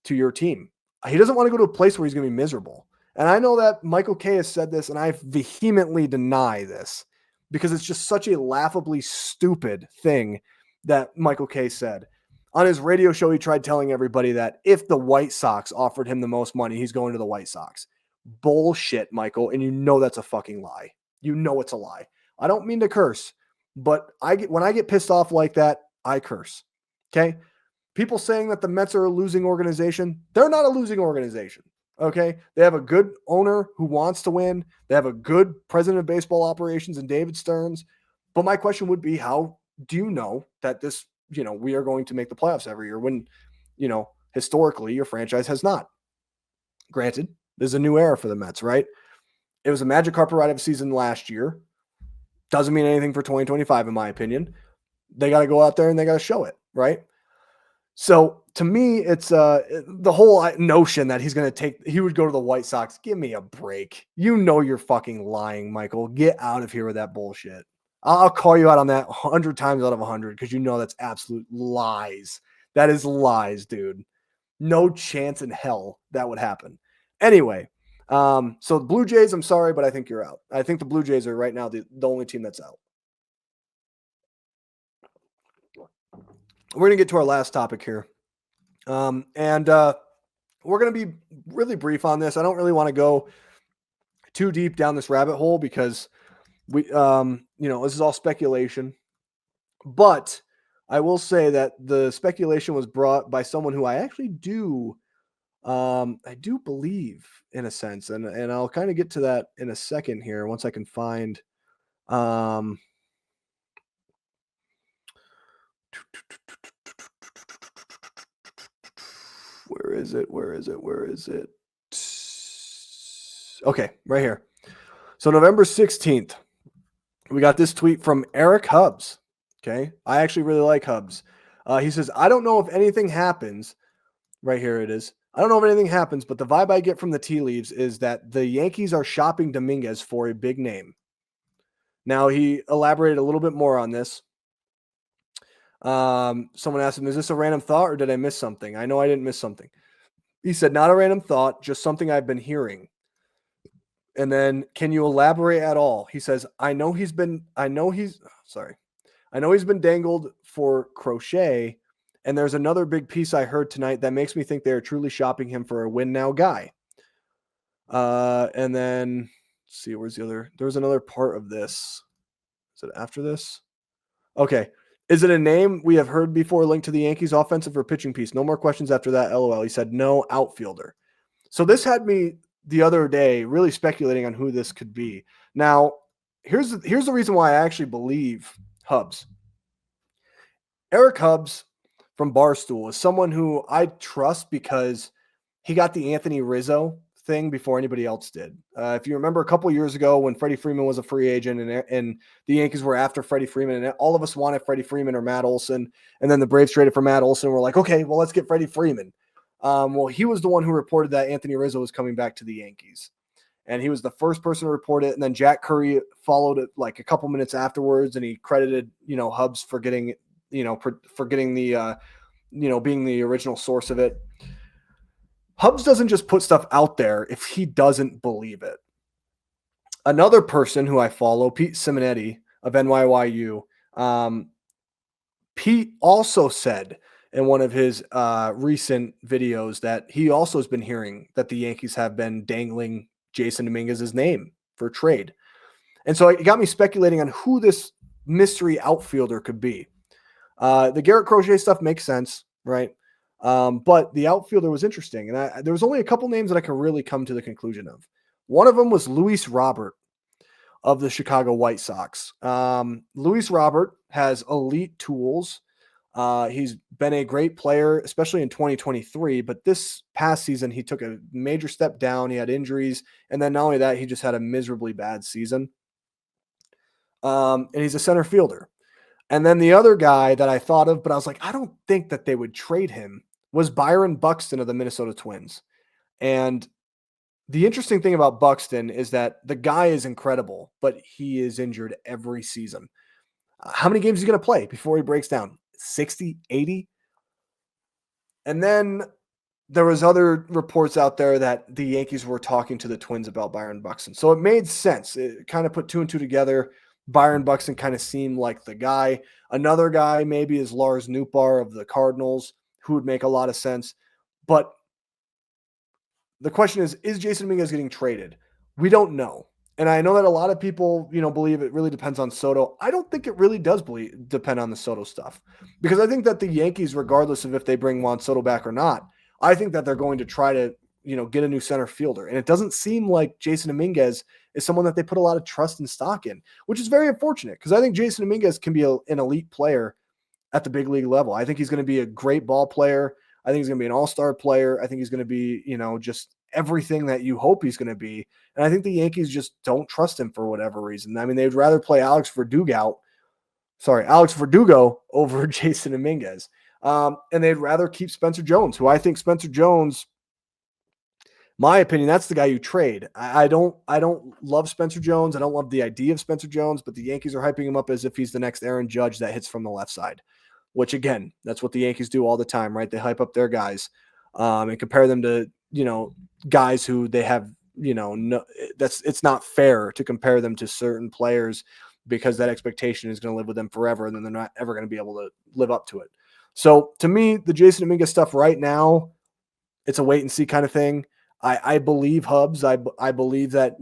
to your team. He doesn't want to go to a place where he's going to be miserable. And I know that Michael Kay has said this, and I vehemently deny this because it's just such a laughably stupid thing that Michael Kay said. On his radio show, he tried telling everybody that if the White Sox offered him the most money, he's going to the White Sox. Bullshit, Michael, and you know that's a fucking lie. You know it's a lie. I don't mean to curse, but when I get pissed off like that, I curse. Okay? People saying that the Mets are a losing organization, they're not a losing organization. Okay? They have a good owner who wants to win. They have a good president of baseball operations in David Stearns. But my question would be, how do you know that this, we are going to make the playoffs every year when, historically your franchise has not? Granted, there's a new era for the Mets, right? It was a magic carpet ride of a season last year. Doesn't mean anything for 2025, in my opinion. They got to go out there and they got to show it, right? So to me, it's the whole notion that he would go to the White Sox. Give me a break. You know you're fucking lying, Michael. Get out of here with that bullshit. I'll call you out on that 100 times out of 100 because you know that's absolute lies. That is lies, dude. No chance in hell that would happen. Anyway, so the Blue Jays, I'm sorry, but I think you're out. I think the Blue Jays are right now the only team that's out. We're going to get to our last topic here. And we're going to be really brief on this. I don't really want to go too deep down this rabbit hole because we, this is all speculation. But I will say that the speculation was brought by someone who I actually do believe in a sense, and I'll kind of get to that in a second here once I can find where is it? Okay, right here. So November 16th, we got this tweet from Eric Hubbs. Okay, I actually really like Hubbs. He says, I don't know if anything happens. Right here it is. I don't know if anything happens, but the vibe I get from the tea leaves is that the Yankees are shopping Dominguez for a big name. Now, he elaborated a little bit more on this. Someone asked him, is this a random thought or did I miss something? I know I didn't miss something. He said, not a random thought, just something I've been hearing. And then, can you elaborate at all? He says, I know he's been dangled for Crochet. And there's another big piece I heard tonight that makes me think they're truly shopping him for a win now guy. And then let's see, there's another part of this. Is it after this? Okay. Is it a name we have heard before linked to the Yankees offensive or pitching piece? No more questions after that. LOL. He said, no, outfielder. So this had me the other day really speculating on who this could be. Now, here's the reason why I actually believe Hubbs. Eric Hubbs from Barstool is someone who I trust because he got the Anthony Rizzo thing before anybody else did. If you remember a couple years ago when Freddie Freeman was a free agent and the Yankees were after Freddie Freeman and all of us wanted Freddie Freeman or Matt Olson, and then the Braves traded for Matt Olson. We're like, okay, well, let's get Freddie Freeman. Well, he was the one who reported that Anthony Rizzo was coming back to the Yankees. And he was the first person to report it. And then Jack Curry followed it like a couple minutes afterwards. And he credited, Hubbs for getting, for getting the, being the original source of it. Hubbs doesn't just put stuff out there if he doesn't believe it. Another person who I follow, Pete Simonetti of NYYU, Pete also said in one of his recent videos that he also has been hearing that the Yankees have been dangling Jasson Dominguez's name for trade. And so it got me speculating on who this mystery outfielder could be. The Garrett Crochet stuff makes sense, right? But the outfielder was interesting. And there was only a couple names that I could really come to the conclusion of. One of them was Luis Robert of the Chicago White Sox. Luis Robert has elite tools. He's been a great player, especially in 2023. But this past season, he took a major step down. He had injuries. And then not only that, he just had a miserably bad season. And he's a center fielder. And then the other guy that I thought of, but I was like, I don't think that they would trade him, was Byron Buxton of the Minnesota Twins. And the interesting thing about Buxton is that the guy is incredible, but he is injured every season. How many games is he going to play before he breaks down? 60, 80? And then there was other reports out there that the Yankees were talking to the Twins about Byron Buxton. So it made sense. It kind of put two and two together. Byron Buxton kind of seemed like the guy. Another guy maybe is Lars Nootbaar of the Cardinals, who would make a lot of sense. But the question is Jasson Dominguez getting traded? We don't know. And I know that a lot of people, believe it really depends on Soto. I don't think it really does depend on the Soto stuff, because I think that the Yankees, regardless of if they bring Juan Soto back or not, I think that they're going to try to, get a new center fielder. And it doesn't seem like Jasson Dominguez is someone that they put a lot of trust and stock in, which is very unfortunate, because I think Jasson Dominguez can be an elite player at the big league level. I think he's going to be a great ball player. I think he's going to be an all-star player. I think he's going to be, just everything that you hope he's going to be. And I think the Yankees just don't trust him for whatever reason. I mean, they'd rather play Alex Verdugo over Jasson Dominguez. And they'd rather keep Spencer Jones, who I think Spencer Jones, my opinion, that's the guy you trade. I don't love Spencer Jones. I don't love the idea of Spencer Jones, but the Yankees are hyping him up as if he's the next Aaron Judge that hits from the left side, which again, that's what the Yankees do all the time, right? They hype up their guys and compare them to, guys who they have, it's not fair to compare them to certain players, because that expectation is going to live with them forever, and then they're not ever going to be able to live up to it. So to me, the Jasson Dominguez stuff right now, it's a wait and see kind of thing. I believe Hubs. I believe that,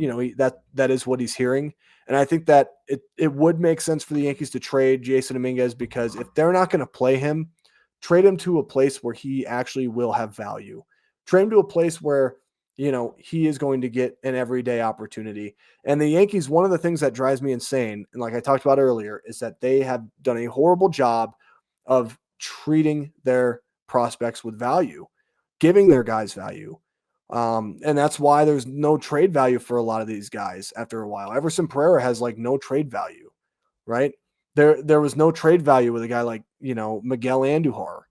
that is what he's hearing. And I think that it would make sense for the Yankees to trade Jasson Dominguez, because if they're not going to play him, trade him to a place where he actually will have value. Trade him to a place where, he is going to get an everyday opportunity. And the Yankees, one of the things that drives me insane, and like I talked about earlier, is that they have done a horrible job of treating their prospects with value, giving their guys value. And that's why there's no trade value for a lot of these guys after a while. Everson Pereira has like no trade value, right? There was no trade value with a guy like, Miguel Andujar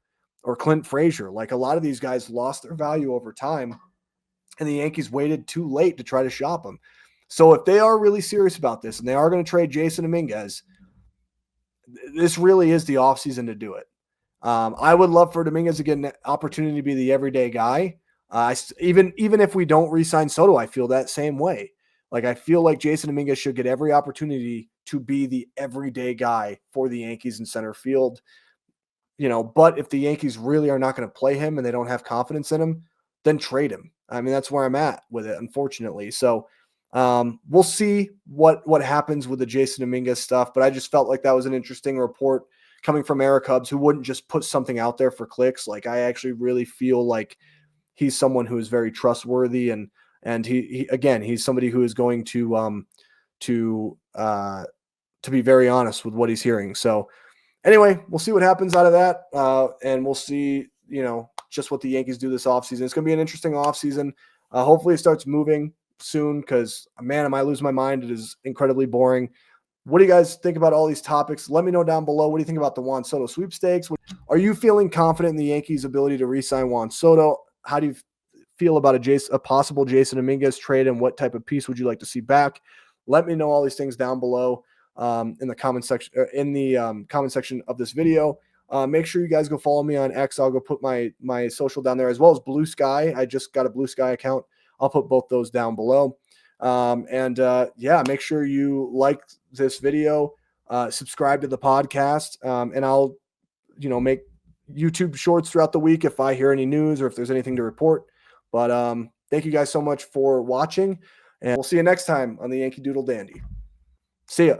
or Clint Frazier. Like, a lot of these guys lost their value over time, and the Yankees waited too late to try to shop them. So if they are really serious about this and they are going to trade Jasson Dominguez, this really is the offseason to do it. I would love for Dominguez to get an opportunity to be the everyday guy. Even if we don't re-sign Soto, I feel that same way. Like, I feel like Jasson Dominguez should get every opportunity to be the everyday guy for the Yankees in center field. But if the Yankees really are not going to play him and they don't have confidence in him, then trade him. I mean, that's where I'm at with it, unfortunately. So we'll see what happens with the Jasson Dominguez stuff. But I just felt like that was an interesting report coming from Eric Hubs, who wouldn't just put something out there for clicks. Like, I actually really feel like he's someone who is very trustworthy, and he's somebody who is going to be very honest with what he's hearing. So anyway, we'll see what happens out of that. And we'll see, just what the Yankees do this offseason. It's going to be an interesting offseason. Hopefully it starts moving soon, because, man, am I losing my mind. It is incredibly boring. What do you guys think about all these topics? Let me know down below. What do you think about the Juan Soto sweepstakes? Are you feeling confident in the Yankees' ability to re-sign Juan Soto? How do you feel about a possible Jasson Dominguez trade, and what type of piece would you like to see back? Let me know all these things down below in the comment section of this video. Make sure you guys go follow me on X. I'll go put my social down there, as well as Blue Sky. I just got a Blue Sky account. I'll put both those down below. Make sure you like this video, subscribe to the podcast, and I'll, make YouTube shorts throughout the week if I hear any news or if there's anything to report. But thank you guys so much for watching. And we'll see you next time on the Yankee Doodle Dandy. See ya.